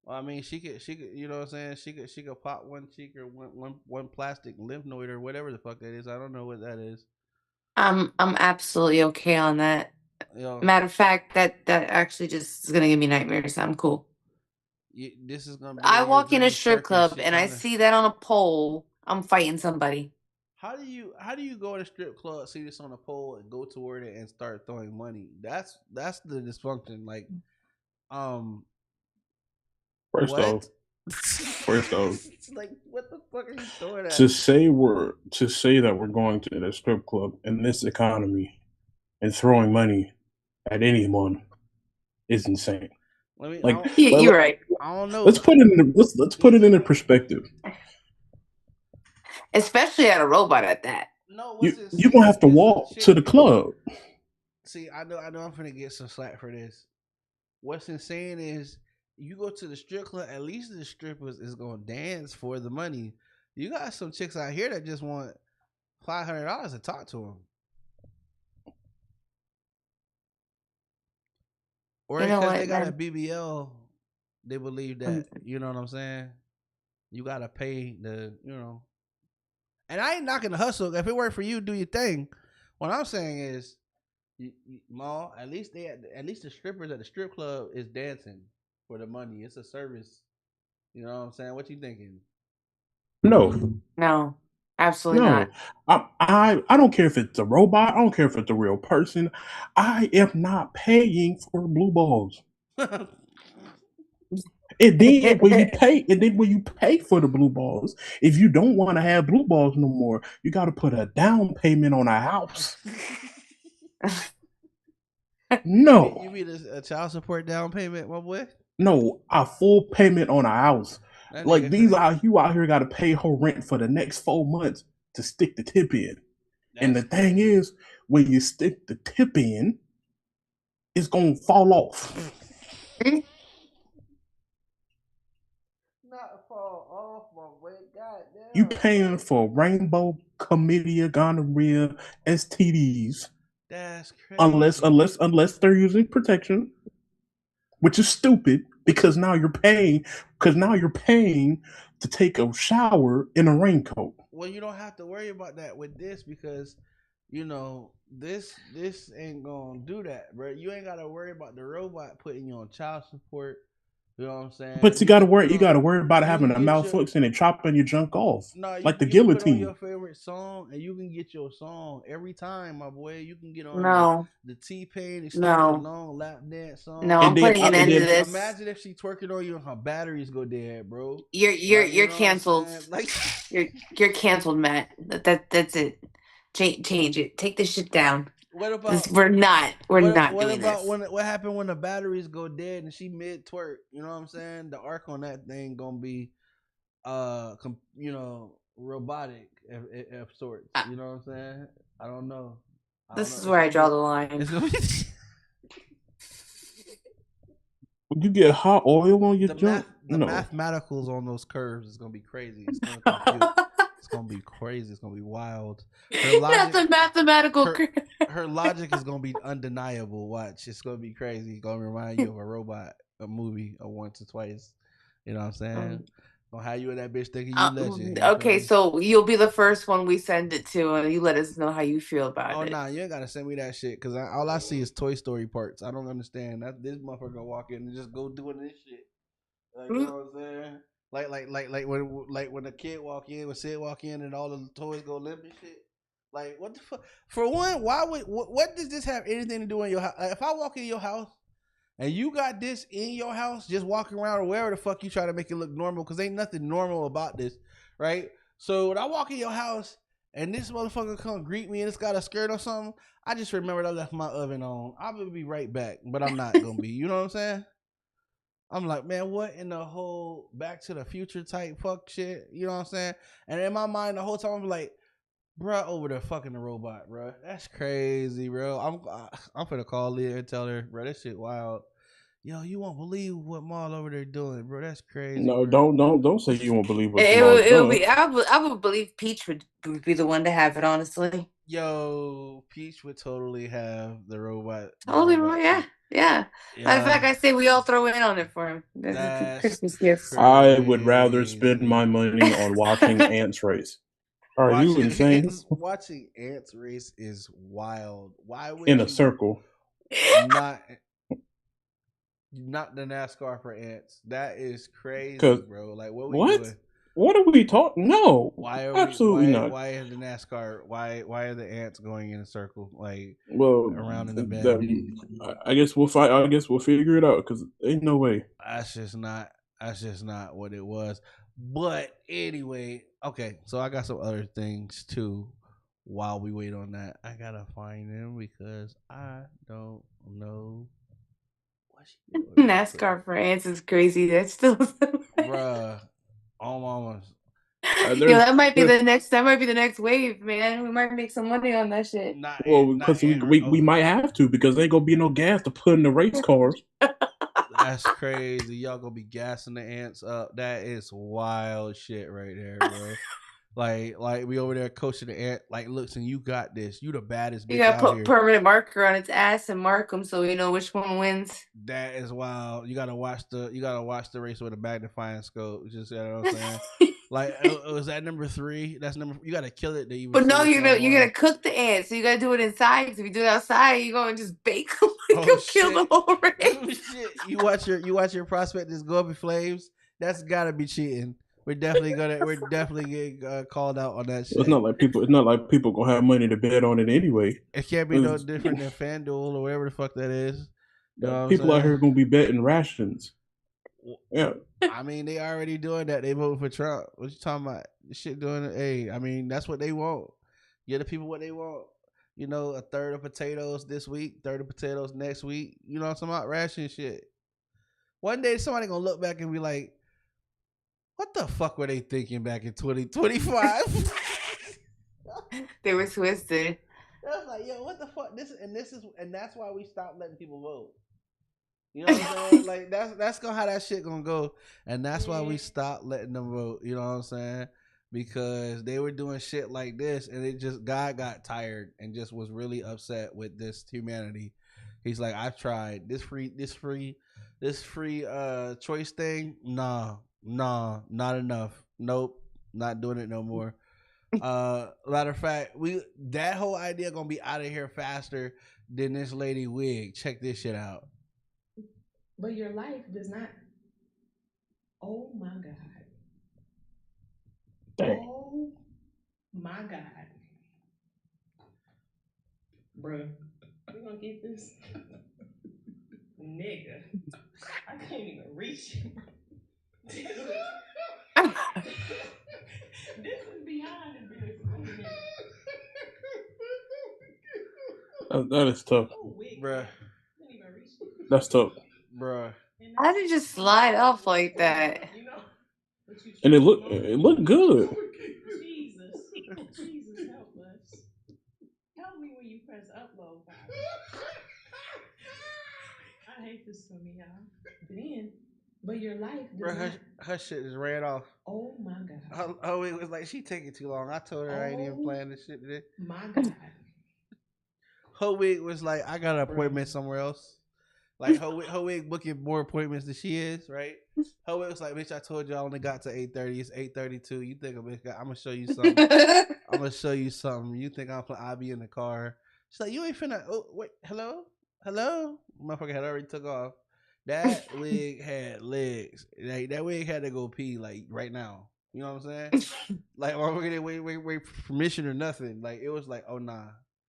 Well, I mean, she could, you know what I'm saying? She could pop one cheek or one plastic lymph node or whatever the fuck that is. I don't know what that is. I'm absolutely okay on that. Matter of fact, that actually just is gonna give me nightmares. I'm cool. This is gonna be. I walk in a strip club and I see that on a pole. I'm fighting somebody. How do you go to a strip club, see this on a pole, and go toward it and start throwing money? That's the dysfunction. Like, First off, like, what the fuck are you throwing at? To say that we're going to the strip club in this economy and throwing money at anyone is insane. You're right. I don't know. Let's put it into perspective. Especially at a robot at that. No, you gonna have to walk to the club. See, I know I'm gonna get some slack for this. What's insane is you go to the strip club, at least the strippers is gonna dance for the money. You got some chicks out here that just want $500 to talk to them. Or because they got a BBL, they believe that, you know what I'm saying? You gotta pay and I ain't knocking the hustle. If it worked for you, do your thing. What I'm saying is, Ma, at least the strippers at the strip club is dancing for the money. It's a service. You know what I'm saying? What you thinking? No, absolutely not. I don't care if it's a robot. I don't care if it's a real person. I am not paying for blue balls. And then when you pay for the blue balls, if you don't want to have blue balls no more, you got to put a down payment on a house. No, you mean a child support down payment, my boy? No, a full payment on a house. Like you out here got to pay her rent for the next 4 months to stick the tip in. And the thing is, when you stick the tip in, it's gonna fall off. Not fall off, my boy. Goddamn. You paying for rainbow, chlamydia, gonorrhea, STDs. That's crazy. Unless they're using protection. which is stupid because now you're paying to take a shower in a raincoat. Well, you don't have to worry about that with this because this ain't gonna do that, bro. You ain't gotta worry about the robot putting you on child support. You know what I'm saying? But you gotta worry about having a your malfunction and chopping your junk off. no, Like the you can put on guillotine. your favorite song and you can get your song every time, my boy. You can get on No, the T-Pain and start the no, long lap dance song. no. And I'm then putting an end to this. Imagine if she twerking on you and her batteries go dead, bro. You're know what I'm canceled. saying? Like You're canceled, Matt. That's it. Change it. Take this shit down. what about We're not what doing about this. what happened when the batteries go dead and she mid twerk? You know what I'm saying? The arc on that thing gonna be robotic of sorts. You know what I'm saying? I don't know. This is where I draw the line. It's gonna be Would you get hot oil on your junk? the mathematicals on those curves is gonna be crazy. It's gonna compute. It's gonna be crazy. It's gonna be wild. Her logic, Not the mathematical. her logic is gonna be undeniable. Watch, it's gonna be crazy. It's gonna remind you of a robot, a movie, a once or twice. You know what I'm saying? Gonna have you in that bitch thinking you legend. Okay, so you'll be the first one we send it to, and you let us know how you feel about it. Oh nah, you ain't gotta send me that shit because all I see is Toy Story parts. I don't understand that this motherfucker gonna walk in and just go doing this shit. Like, you know what I'm saying? Like when the kid walk in, when Sid walk in, and all the toys go limp and shit. Like what the fuck? For one, why would what does this have anything to do in your house? Like, if I walk in your house and you got this in your house, just walking around or wherever the fuck you try to make it look normal, because ain't nothing normal about this, right? So when I walk in your house and this motherfucker come greet me and it's got a skirt or something, I just remembered I left my oven on. I will be right back, but I'm not gonna be. You know what I'm saying? I'm like, man, what in the whole Back to the Future type fuck shit? You know what I'm saying? And in my mind, the whole time I'm like, bruh, over there fucking the robot, bruh. That's crazy, bro. I'm finna call Leah and tell her, bro, this shit wild. Yo, you won't believe what Maul over there doing, bro. That's crazy. No, bro. don't say you won't believe what It Maul's would doing. be. I would believe Peach would be the one to have it. Honestly. Yo, Peach would totally have the robot. Totally right. Yeah. Matter of fact, I say we all throw in on it for him. That's a Christmas gift. I would rather spend my money on watching ants race. Are you insane? Watching ants race is wild. Why would in a circle? Not the NASCAR for ants. That is crazy, bro. Like what we doing? What are we talking? No, absolutely not. Why is the NASCAR? Why are the ants going in a circle, like around in the bed? I guess we'll fight. I guess we'll figure it out because ain't no way. That's just not what it was. But anyway, okay. So I got some other things too. While we wait on that, I gotta find them because I don't know. NASCAR for ants is crazy. That's still, bruh. Almost. That might be the next. That might be the next wave, man. We might make some money on that shit. Because we might have to because there ain't gonna be no gas to put in the race cars. That's crazy. Y'all gonna be gassing the ants up. That is wild shit right there, bro. Like we over there coaching the ant. Like, listen, you got this. You the baddest bitch. You gotta put permanent marker on its ass and mark them so we know which one wins. That is wild. You gotta watch the race with a magnifying scope. Just, you know what I'm saying? Like, was that number 3? That's number. You gotta kill it to even. But no, you're gonna cook the ants. So you gotta do it inside. Because if you do it outside, you're gonna just bake them. Kill the whole race. Oh, shit. You watch your prospect just go up in flames. That's gotta be cheating. We're definitely getting called out on that shit. It's not like people gonna have money to bet on it anyway. It can't be no different than FanDuel or whatever the fuck that is. You know people out here gonna be betting rations. Yeah. I mean, they already doing that. They voting for Trump. What you talking about? This shit doing it. Hey, I mean, that's what they want. Give the people what they want. You know, a third of potatoes this week, third of potatoes next week. You know what I'm talking about? Ration shit. One day somebody gonna look back and be like, what the fuck were they thinking back in 2025? They were twisted. That's like, yo, what the fuck? And that's why we stopped letting people vote. You know what I'm saying? Like that's how that shit gonna go. And that's why we stopped letting them vote. You know what I'm saying? Because they were doing shit like this, and God got tired and just was really upset with this humanity. He's like, I tried this free choice thing. Nah, not enough. Nope, not doing it no more. Matter of fact, that whole idea gonna be out of here faster than this lady wig. Check this shit out. But your life does not. Oh my God. Dang. Oh my God. Bruh, we gonna get this? Nigga, I can't even reach you. This is beyond embarrassing. That is tough. Bruh. That's tough. Bruh. How did it just slide off like that? And it looked good. Jesus help us. Help me when you press upload, Father. I hate this for me, y'all. Then, but your life does not. Her shit is ran off. Oh my God. Oh, it was like she taking too long. I told her I ain't even playing this shit today. My God. Her wig was like, I got an appointment somewhere else. Like her wig booking more appointments than she is, right? Her wig was like, bitch, I told you I only got to 8:30. It's 8:32. You think I'm gonna show you something? I'm gonna show you something. You think I'll be in the car? She's like, you ain't finna. Oh wait, hello. Motherfucker had already took off. That wig had legs. Like that wig had to go pee like right now. You know what I'm saying? Like motherfucker didn't wait for permission or nothing. Like it was like, oh nah.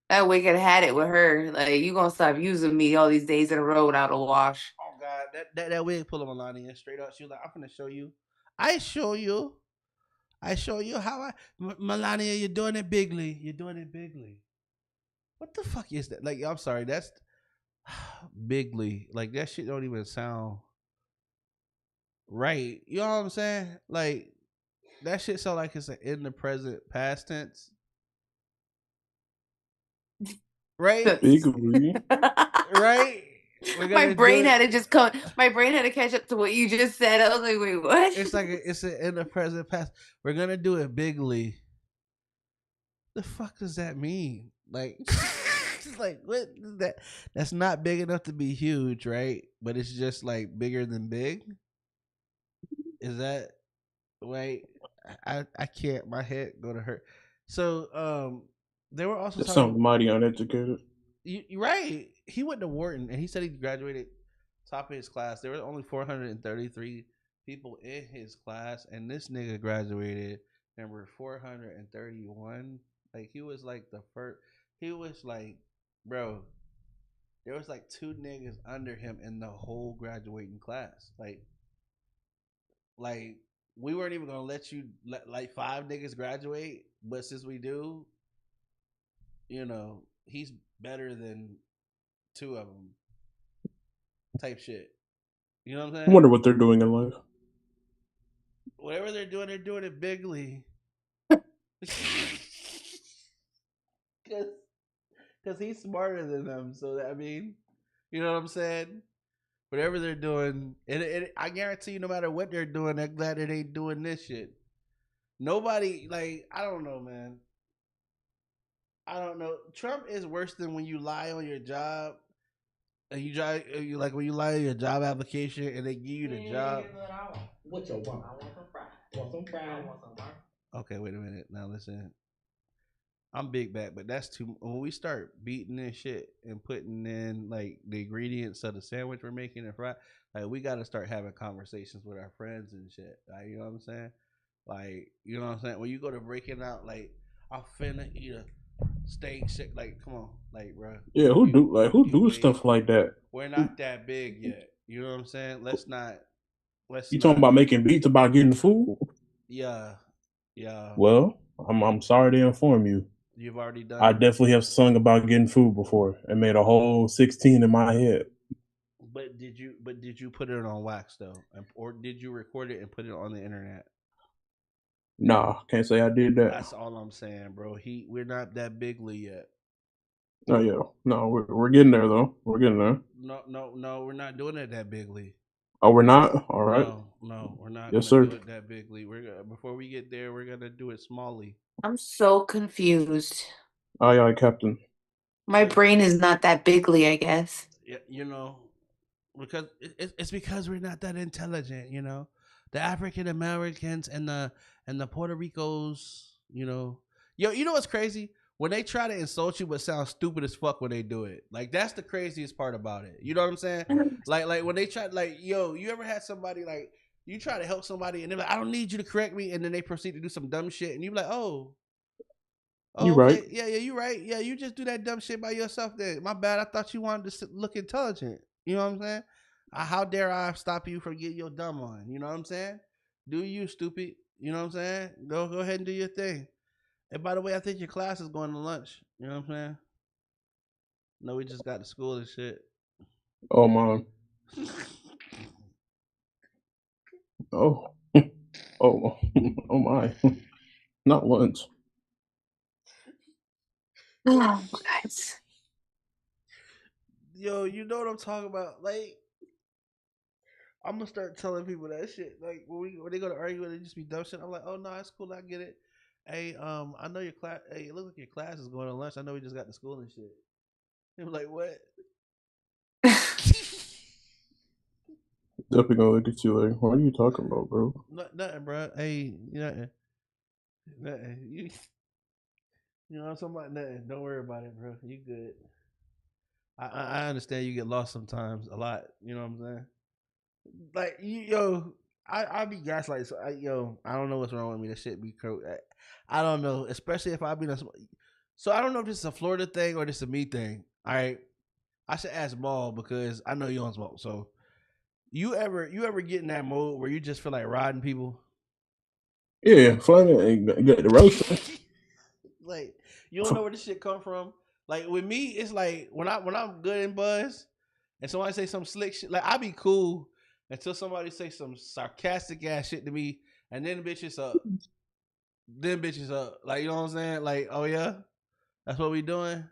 That wicked had it with her. Like, you gonna stop using me all these days in a row without a wash. Oh God, that wig pulled Melania straight up. She was like, I'm gonna show you. I show you how Melania, you're doing it bigly. You're doing it bigly. What the fuck is that? Like, I'm sorry, that's bigly. Like that shit don't even sound right. You know what I'm saying? Like that shit sound like it's an in the present past tense. Right? Right? My brain had to catch up to what you just said. I was like, wait, what? It's like it's an in the present past. We're gonna do it bigly. The fuck does that mean? Like it's like what is that? That's not big enough to be huge, right? But it's just like bigger than big. Is that wait? I can't. My head go to hurt. So they were also talking something mighty uneducated. You're right. He went to Wharton and he said he graduated top of his class. There were only 433 people in his class, and this nigga graduated number 431. Like he was like the first. He was like, bro. There was like 2 niggas under him in the whole graduating class. Like we weren't even gonna let you let like 5 niggas graduate, but since we do, you know, he's better than 2 of them. Type shit. You know what I'm saying? I wonder what they're doing in life. Whatever they're doing it bigly. Because he's smarter than them. So I mean, you know what I'm saying? Whatever they're doing, and I guarantee you, no matter what they're doing, they're glad that they doing this shit. Nobody, like, I don't know, man. I don't know. Trump is worse than when you lie on your job. And you like when you lie on your job application and they give you the job. What you want? I want some fries. Want some fries? I want some fries. Okay, wait a minute. Now listen. I'm big back, but that's too. When we start beating this shit and putting in like the ingredients of the sandwich we're making and fry, like we got to start having conversations with our friends and shit. Like, you know what I'm saying? Like, you know what I'm saying? When you go to breaking out, like, I'm finna eat a steak shit. Like, come on, like, bro. Yeah, who do stuff like that? We're not that big yet. You know what I'm saying? Let's not. You talking about making beats about getting food? Yeah. Well, I'm sorry to inform you. You've already done. I definitely have sung about getting food before and made a whole 16 in my head. But did you put it on wax though, or did you record it and put it on the internet? Nah, can't say I did that. That's all I'm saying, bro. We're not that bigly yet. Oh yeah, no, we're getting there though. We're getting there. No, we're not doing it that bigly. Oh, we're not. All right. No, we're not. Yes, gonna sir. do it that bigly. Before we get there, we're gonna do it smallly. I'm so confused. Aye, aye, Captain. My brain is not that bigly, I guess. you know, because it's because we're not that intelligent, you know. The African Americans and the Puerto Ricos, you know. Yo, you know what's crazy? When they try to insult you but sound stupid as fuck when they do it. Like that's the craziest part about it. You know what I'm saying? Like when they try, like, yo, you ever had somebody like you try to help somebody and they're like, I don't need you to correct me, and then they proceed to do some dumb shit and you be like, oh, You right. okay, yeah, you right. Yeah, you just do that dumb shit by yourself then. My bad. I thought you wanted to look intelligent. You know what I'm saying? How dare I stop you from getting your dumb on? You know what I'm saying? Do you, stupid? You know what I'm saying? Go ahead and do your thing. And by the way, I think your class is going to lunch. You know what I'm saying? No, we just got to school and shit. Oh man. Oh. Oh. Oh my. Not lunch. Oh, guys. Yo, you know what I'm talking about? Like, I'm gonna start telling people that shit. Like when they go to argue, they just be dumb shit. I'm like, oh no, it's cool. I get it. Hey, I know your class. Hey, it looks like your class is going to lunch. I know we just got to school and shit. I'm like, what? Definitely gonna look at you like, what are you talking about, bro? Nothing, bro. Hey, nothing. You know, I'm talking about nothing. Don't worry about it, bro. You good. I understand you get lost sometimes, a lot. You know what I'm saying? Like I be gaslighting. So I don't know what's wrong with me. That shit be I don't know, especially if I be. So I don't know if this is a Florida thing or this is a me thing. All right, I should ask Maul because I know you don't smoke. So you ever get in that mode where you just feel like riding people? Yeah, fun and get the roasting. Like you don't know where this shit come from. Like with me, it's like when I'm good in buzz, and somebody say some slick shit, like I be cool until somebody say some sarcastic ass shit to me, and then bitches up. Then bitches up. Like you know what I'm saying? Like, oh yeah, that's what we doing.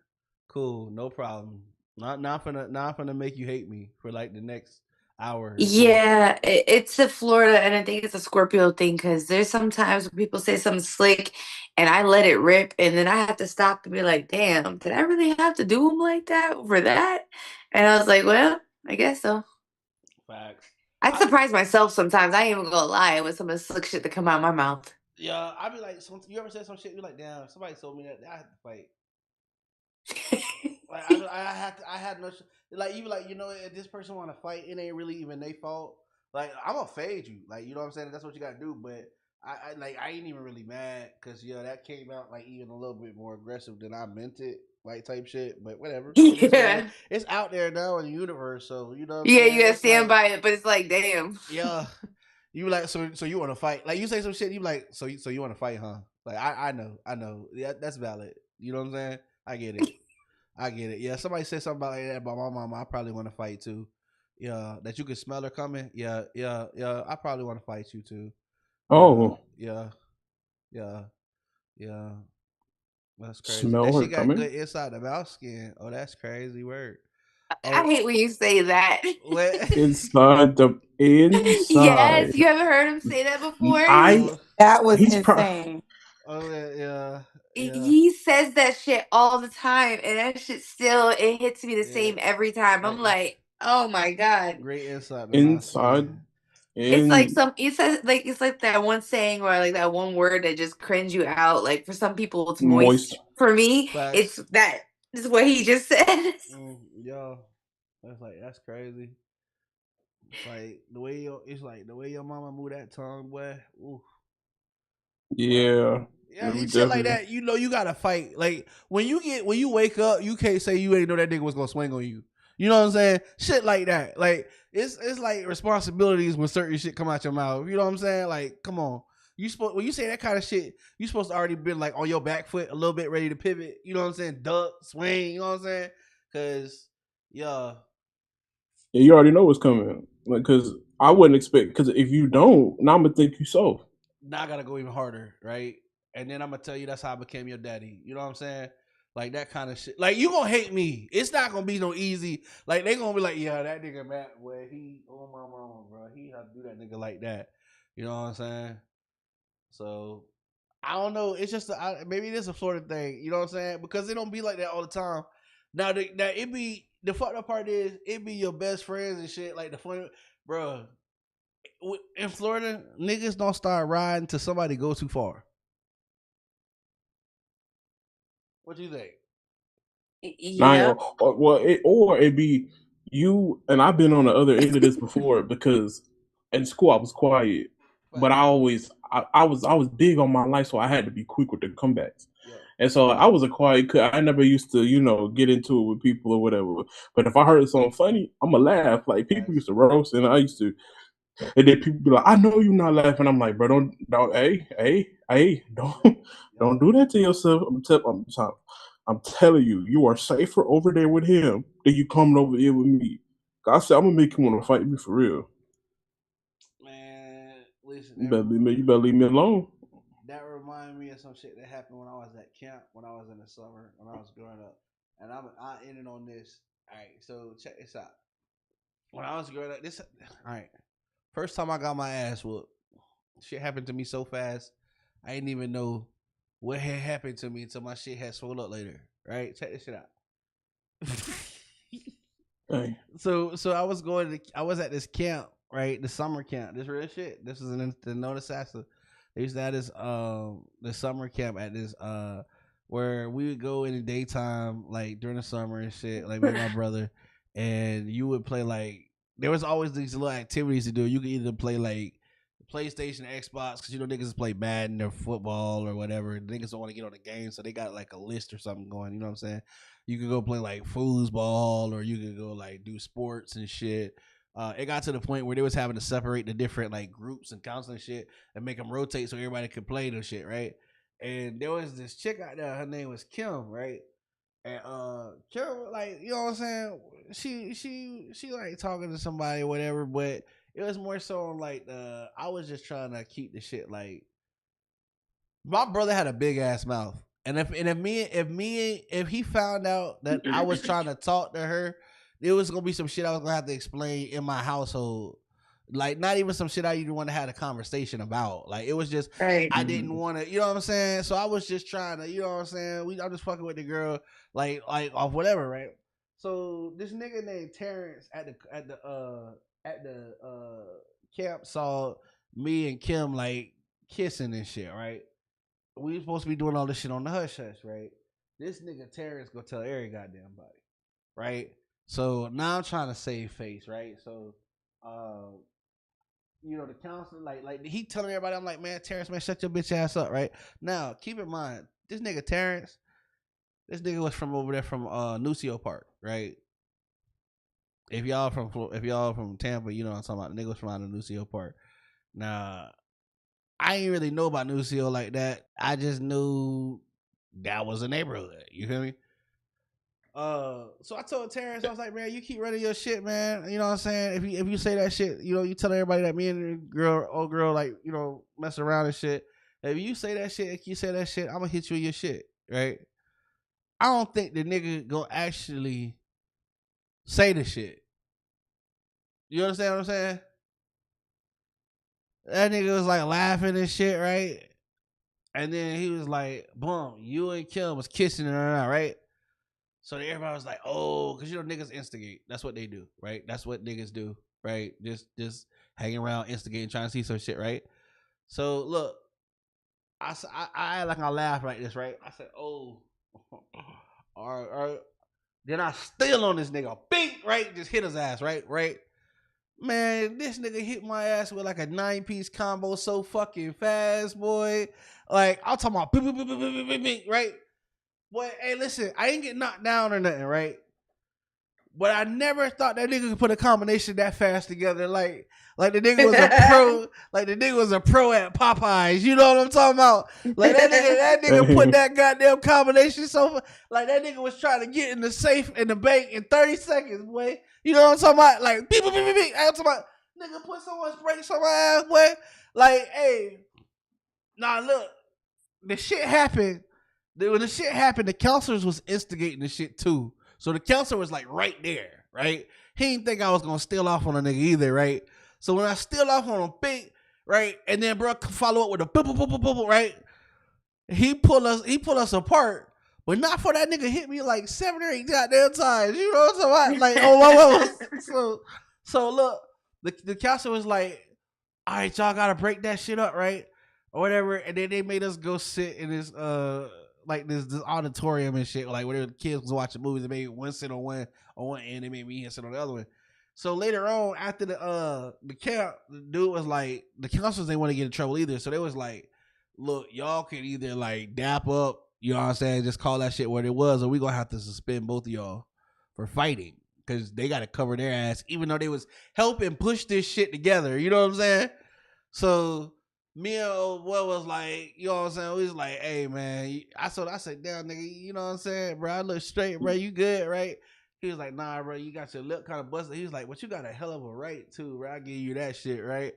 Cool, no problem. Not finna make you hate me for like the next hour or so. Yeah, it's a Florida, and I think it's a Scorpio thing because there's sometimes when people say something slick, and I let it rip, and then I have to stop and be like, "Damn, did I really have to do them like that over that?" And I was like, "Well, I guess so." Facts. I surprise myself sometimes. I ain't even gonna lie with some of the slick shit that come out of my mouth. Yeah, I be like, you ever said some shit? You're like, damn, somebody told me that I had to fight. Like I had no like you like, you know, if this person want to fight, it ain't really even their fault. Like I'm gonna fade you, like you know what I'm saying. That's what you gotta do. But I ain't even really mad because that came out like even a little bit more aggressive than I meant it, like type shit. But whatever, it is what it is. Yeah. It's out there now in the universe, so you know what I'm Yeah, saying. you gotta It's stand like, by it, but it's like, damn. yeah, you like so you want to fight? Like you say some shit, you like so you want to fight, huh? Like I know, yeah, that's valid. You know what I'm saying? I get it. I get it. Yeah, somebody said something about like that about my mama. I probably want to fight too. Yeah, that you could smell her coming. Yeah. I probably want to fight you too. Oh. Yeah. That's crazy. Smell That her she got coming? good inside the mouth skin. Oh, that's crazy word. I hate when you say that. What? Inside the inside. Yes, you haven't heard him say that before? That was He's insane. Oh yeah. He says that shit all the time, and that shit still it hits me the same every time. I'm like, oh my god. Great inside the mouth inside. skin. It's like it's like that one saying or like that one word that just cringe you out. Like for some people it's moist. Moist. For me, Facts. it's that is what he just said. Yeah, that's crazy. It's like the way your mama move that tongue, boy. Ooh. Yeah. Yeah, shit like that. You know you gotta fight. Like when you wake up, you can't say you ain't know that nigga was gonna swing on you. You know what I'm saying? Shit like that. Like it's like responsibilities when certain shit come out your mouth. You know what I'm saying? Like, come on. When you say that kind of shit, you supposed to already been like on your back foot a little bit, ready to pivot. You know what I'm saying? Duck, swing. You know what I'm saying? Cause yeah, you already know what's coming. Like, cause I wouldn't expect. Cause if you don't, now I'm gonna think you soft. Now I gotta go even harder, right? And then I'm gonna tell you that's how I became your daddy. You know what I'm saying? Like that kind of shit. Like you gonna hate me. It's not gonna be no easy. Like they gonna be like, yeah, that nigga Matt, where he, oh my mama, bro, he have to do that nigga like that. You know what I'm saying? So I don't know. It's just maybe it is a Florida thing. You know what I'm saying? Because it don't be like that all the time. Now it be the fucked up part is it be your best friends and shit. Like the funny, bro. In Florida, niggas don't start riding till somebody goes too far. What do you think? Yeah. Or it be you, and I've been on the other end of this before because in school I was quiet, but I was big on my life, so I had to be quick with the comebacks. Yeah. And so I was a quiet kid. I never used to, get into it with people or whatever. But if I heard something funny, I'ma laugh. Like people used to roast, and I used to. And then people be like, "I know you're not laughing." I'm like, "Bro, don't, hey, don't do that to yourself." I'm telling you, you are safer over there with him than you coming over here with me. I said, I'm gonna make you want to fight me for real. Man, listen, you better leave me alone. That reminded me of some shit that happened when I was at camp, when I was in the summer, when I was growing up. And I ended on this. All right, so check this out. When I was growing up, all right. First time I got my ass whooped, shit happened to me so fast, I didn't even know what had happened to me until my shit had swelled up later. Right? Check this shit out. Hey. So I was at this camp, right? The summer camp. This real shit. This is in the North Sassa. They used to have this the summer camp at this where we would go in the daytime, like during the summer and shit, like me and my brother, and you would play like there was always these little activities to do. You could either play like PlayStation, Xbox, because niggas play Madden or football or whatever. Niggas don't want to get on the game, so they got like a list or something going. You know what I'm saying? You could go play like foosball, or you could go like do sports and shit. It got to the point where they was having to separate the different like groups and counseling shit and make them rotate so everybody could play the shit, right? And there was this chick out there. Her name was Kim, right? And Kim, like, you know what I'm saying? She like talking to somebody or whatever, but it was more so on like I was just trying to keep the shit like my brother had a big ass mouth. And if he found out that I was trying to talk to her, there was gonna be some shit I was gonna have to explain in my household. Like not even some shit I even want to have a conversation about. Like it was just I didn't want to, you know what I'm saying? So I was just trying to, you know what I'm saying? I'm just fucking with the girl, like off whatever, right? So this nigga named Terrence at the camp saw me and Kim like kissing and shit, right? We were supposed to be doing all this shit on the hush hush, right? This nigga Terrence go tell every goddamn body, right? So now I'm trying to save face, right? So, the counselor, like he telling everybody, I'm like, man, Terrence, man, shut your bitch ass up, right? Now, keep in mind, this nigga Terrence, this nigga was from over there from Nucio Park, right? If y'all from Tampa, you know what I'm talking about. The nigga was from out of Nucio Park. Now, I ain't really know about Nucio like that. I just knew that was a neighborhood. You feel me? So I told Terrence, I was like, man, you keep running your shit, man. You know what I'm saying? If you say that shit, you tell everybody that me and the old girl, like, mess around and shit. If you say that shit, I'm gonna hit you with your shit, right? I don't think the nigga gonna actually say the shit. You understand what I'm saying? That nigga was like laughing and shit, right? And then he was like, boom, you and Kim was kissing and right? So everybody was like, oh, because niggas instigate. That's what they do, right? That's what niggas do, right? Just hanging around, instigating, trying to see some shit, right? So look, I like I laugh like this, right? I said, oh, all right. Then I steal on this nigga, bing, right? Just hit his ass, right? Man, this nigga hit my ass with like a 9-piece combo so fucking fast, boy. Like, I'm talking about bing, right? Boy, hey, listen, I ain't get knocked down or nothing, right? But I never thought that nigga could put a combination that fast together. Like the nigga was a pro, like the nigga was a pro at Popeyes. You know what I'm talking about? Like that nigga put that goddamn combination so like that nigga was trying to get in the safe in the bank in 30 seconds, boy. You know what I'm talking about? Like beep. I'm talking about nigga put so much brakes on my ass, boy. Like, hey, nah, look, the shit happened. When the shit happened, the counselors was instigating the shit too. So the counselor was like right there, right? He didn't think I was gonna steal off on a nigga either, right? So when I steal off on him, big, right, and then bro follow up with a boop, right? He pull us apart, but not for that nigga hit me like 7 or 8 goddamn times. You know what I'm talking about? Like, oh my mama. So look, the council was like, all right, y'all gotta break that shit up, right? Or whatever. And then they made us go sit in this like this auditorium and shit, like where the kids was watching movies. They made one sit on one end, they made me sit on the other one. So later on, after the camp, the dude was like, the counselors didn't want to get in trouble either. So they was like, look, y'all can either like dap up, you know what I'm saying, just call that shit what it was, or we gonna have to suspend both of y'all for fighting. Cause they gotta cover their ass, even though they was helping push this shit together, you know what I'm saying? So me and old boy was like, you know what I'm saying? We was like, hey man, I said, damn nigga, you know what I'm saying, bro? I look straight, bro. You good, right? He was like, nah, bro, you got your lip kind of busted. He was like, but you got a hell of a right too, bro. I give you that shit, right?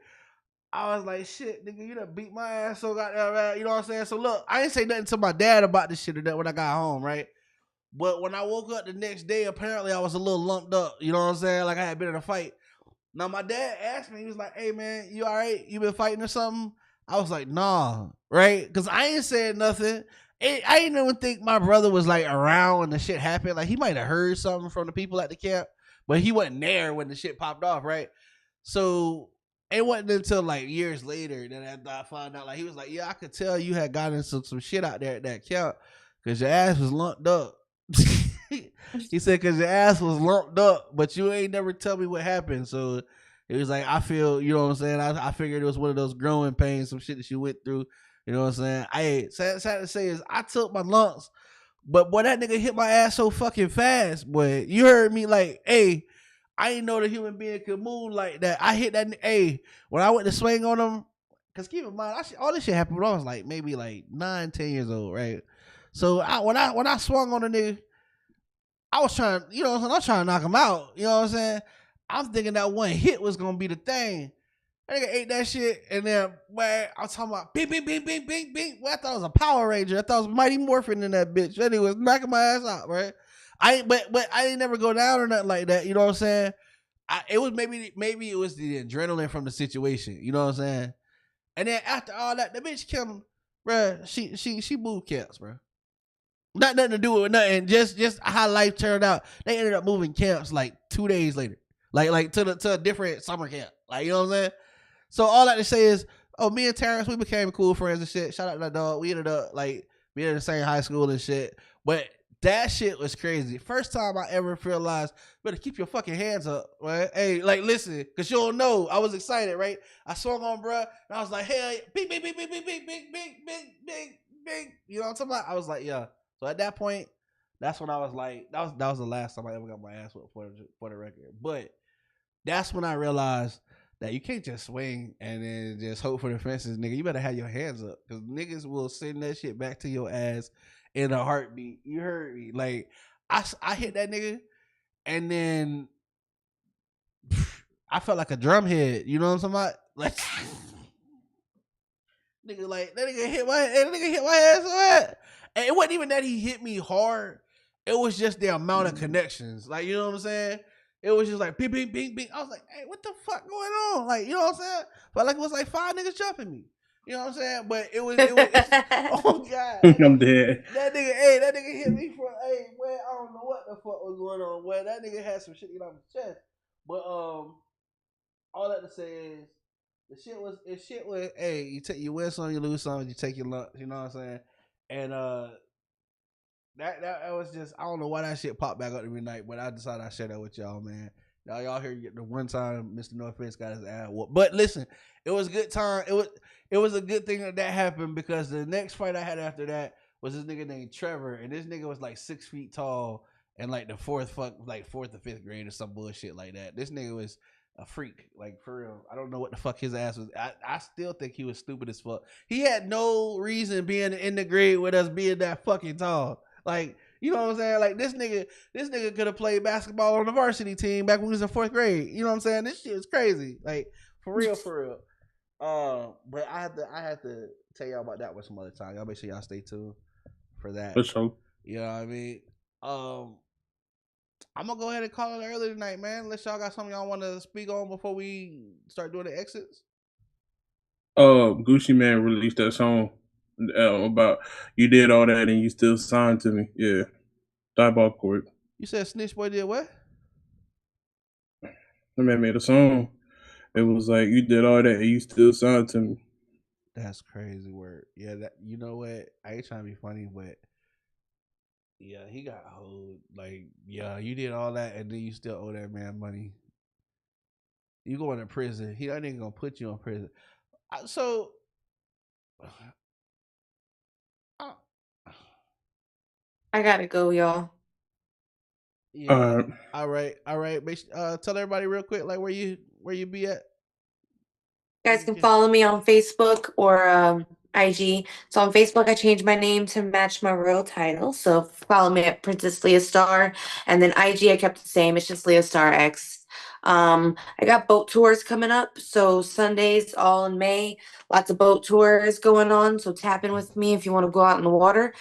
I was like, shit, nigga, you done beat my ass so goddamn bad, you know what I'm saying? So look, I ain't say nothing to my dad about this shit or that when I got home, right? But when I woke up the next day, apparently I was a little lumped up, you know what I'm saying? Like I had been in a fight. Now my dad asked me, he was like, hey man, you all right? You been fighting or something? I was like, nah, right? Because I ain't said nothing. I didn't even think my brother was like around when the shit happened. Like he might have heard something from the people at the camp, but he wasn't there when the shit popped off, right? So it wasn't until like years later that I found out. Like he was like, yeah, I could tell you had gotten some shit out there at that camp because your ass was lumped up. He said because your ass was lumped up, but you ain't never tell me what happened. So it was like, I feel, you know what I'm saying? I figured it was one of those growing pains, some shit that she went through. You know what I'm saying? Sad to say is I took my lumps, but boy, that nigga hit my ass so fucking fast. Boy, you heard me like, hey, I ain't know the human being could move like that. I hit that, hey, when I went to swing on him, because keep in mind, all this shit happened when I was like maybe like 9-10 years old, right? So when I swung on a nigga, I was trying, you know what I'm saying? I was trying to knock him out. You know what I'm saying? I'm thinking that one hit was gonna be the thing. That nigga ate that shit, and then man, I was talking about bing, bing, bing, bing, bing, bing. Well, I thought it was a Power Ranger. I thought it was Mighty Morphin in that bitch. That nigga was knocking my ass out, right? But I didn't never go down or nothing like that. You know what I'm saying? It was maybe it was the adrenaline from the situation. You know what I'm saying? And then after all that, the bitch killed, bruh. She moved camps, bruh. Nothing to do with nothing. Just how life turned out. They ended up moving camps like 2 days later, like to a different summer camp. Like, you know what I'm saying? So all that to say is, oh, me and Terrence, we became cool friends and shit. Shout out to that dog. We ended up like being in the same high school and shit. But that shit was crazy. First time I ever realized, better keep your fucking hands up, right? Hey, like listen, cause you don't know. I was excited, right? I swung on bruh, and I was like, hey, bing, bing, bing, bing, bing, bing, bing, bing, bing, bing, bing. You know what I'm talking about? I was like, yeah. So at that point, that's when I was like, that was the last time I ever got my ass whooped for the record. But that's when I realized that you can't just swing and then just hope for the fences, nigga. You better have your hands up, because niggas will send that shit back to your ass in a heartbeat. You heard me? Like I hit that nigga, and then I felt like a drum head. You know what I'm talking about? Like nigga, like that nigga hit my ass so hard. And it wasn't even that he hit me hard. It was just the amount of connections. Like, you know what I'm saying? It was just like, bing, bing, bing, bing. I was like, hey, what the fuck going on? Like, you know what I'm saying? But like, it was like 5 niggas jumping me. You know what I'm saying? But it was oh God. I'm dead. That nigga hit me for, hey, well, I don't know what the fuck was going on. Well, that nigga had some shit get off his chest. But all that to say is, the shit was, hey, you win some, you lose some, you take your lunch, you know what I'm saying? And that was just, I don't know why that shit popped back up every night, but I decided I'd share that with y'all, man. Y'all hear the one time Mr. No Offense got his ass whooped. But listen, it was a good time. It was a good thing that happened, because the next fight I had after that was this nigga named Trevor, and this nigga was like 6 feet tall and like the fourth or fifth grade or some bullshit like that. This nigga was a freak, like for real. I don't know what the fuck his ass was. I still think he was stupid as fuck. He had no reason being in the grade with us being that fucking tall. Like, you know what I'm saying? Like this nigga could have played basketball on the varsity team back when he was in 4th grade. You know what I'm saying? This shit is crazy. Like for real. But I had to tell y'all about that one some other time. Y'all make sure y'all stay tuned for that. For sure. You know what I mean? I'm gonna go ahead and call it early tonight, man. Unless y'all got something y'all want to speak on before we start doing the exits. Gucci Man released that song about you did all that and you still signed to me. Yeah, Diabolical Court. You said Snitch Boy did what? The man made a song. It was like you did all that and you still signed to me. That's crazy word. Yeah, that you know what? I ain't trying to be funny, but yeah, he got hold. Like, yeah, you did all that and then you still owe that man money. You going to prison. He ain't gonna put you in prison. So I gotta go, y'all. Yeah. All right. Tell everybody real quick, like where you be at. You guys can follow me on Facebook or IG. So on Facebook, I changed my name to match my real title. So follow me at Princess Leah Star, and then IG I kept the same. It's just Leah Star X. I got boat tours coming up. So Sundays, all in May, lots of boat tours going on. So tap in with me if you want to go out in the water.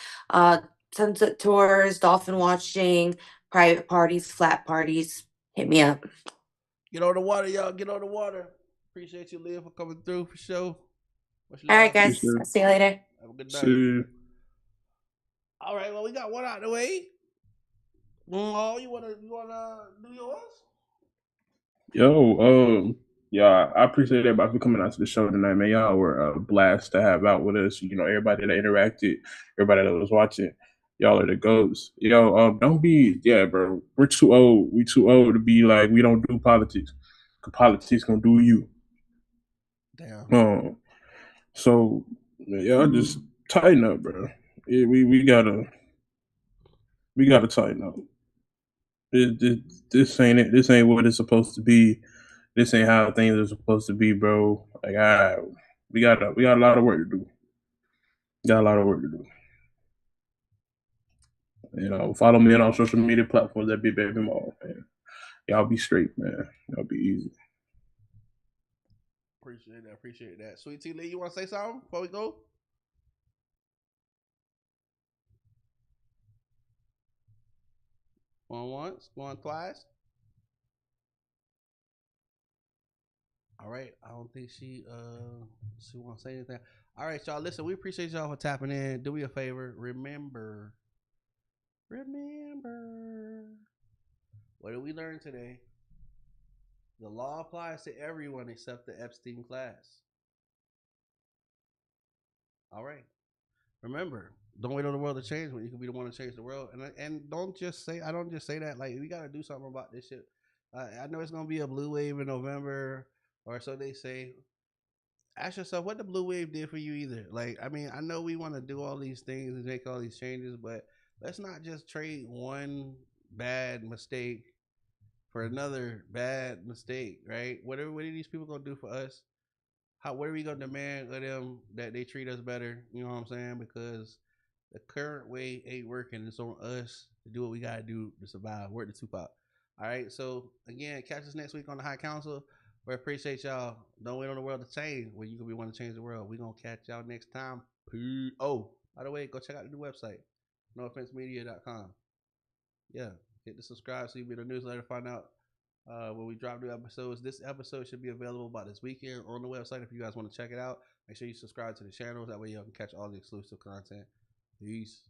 Sunset tours, dolphin watching, private parties, flat parties. Hit me up. Get on the water, y'all. Get on the water. Appreciate you, Leah, for coming through for sure. All right, guys. I'll see you later. Have a good night. All right, well, we got one out of the way. Oh, you wanna do yours? Yo, yeah, I appreciate everybody for coming out to the show tonight, man. Y'all were a blast to have out with us. You know, everybody that interacted, everybody that was watching, y'all are the goats. Yo, don't be, yeah, bro. We're too old. We too old to be like we don't do politics. 'Cause politics gonna do you. Damn. So y'all just tighten up, bro. Yeah, we gotta tighten up. This ain't it. This ain't what it's supposed to be. This ain't how things are supposed to be, bro. Like, we got a lot of work to do. Got a lot of work to do. You know, follow me on all social media platforms at Big Baby Mall, man. Y'all be straight, man. Y'all be easy. Appreciate that. Sweet T Lee, you want to say something before we go? Going once, going twice. All right, I don't think she want to say anything. All right, y'all. Listen, we appreciate y'all for tapping in. Do me a favor. Remember. What did we learn today? The law applies to everyone except the Epstein class. All right. Remember, don't wait on the world to change when you can be the one to change the world. And don't just say, I don't just say that. Like, we got to do something about this shit. I know it's going to be a blue wave in November, or so they say. Ask yourself what the blue wave did for you either. Like, I mean, I know we want to do all these things and make all these changes, but let's not just trade one bad mistake for another bad mistake, right? What are these people gonna do for us? What are we gonna demand of them that they treat us better? You know what I'm saying? Because the current way ain't working. It's on us to do what we gotta do to survive. Work the Tupac. All right. So again, catch us next week on the High Counsel. We appreciate y'all. Don't wait on the world to change when you could be want to change the world. We gonna catch y'all next time. Peace. Oh, by the way, go check out the new website, nooffensemedia.com. Yeah, hit the subscribe so you get a newsletter. Find out when we drop new episodes. This episode should be available by this weekend on the website. If you guys want to check it out, make sure you subscribe to the channel. That way you can catch all the exclusive content. Peace.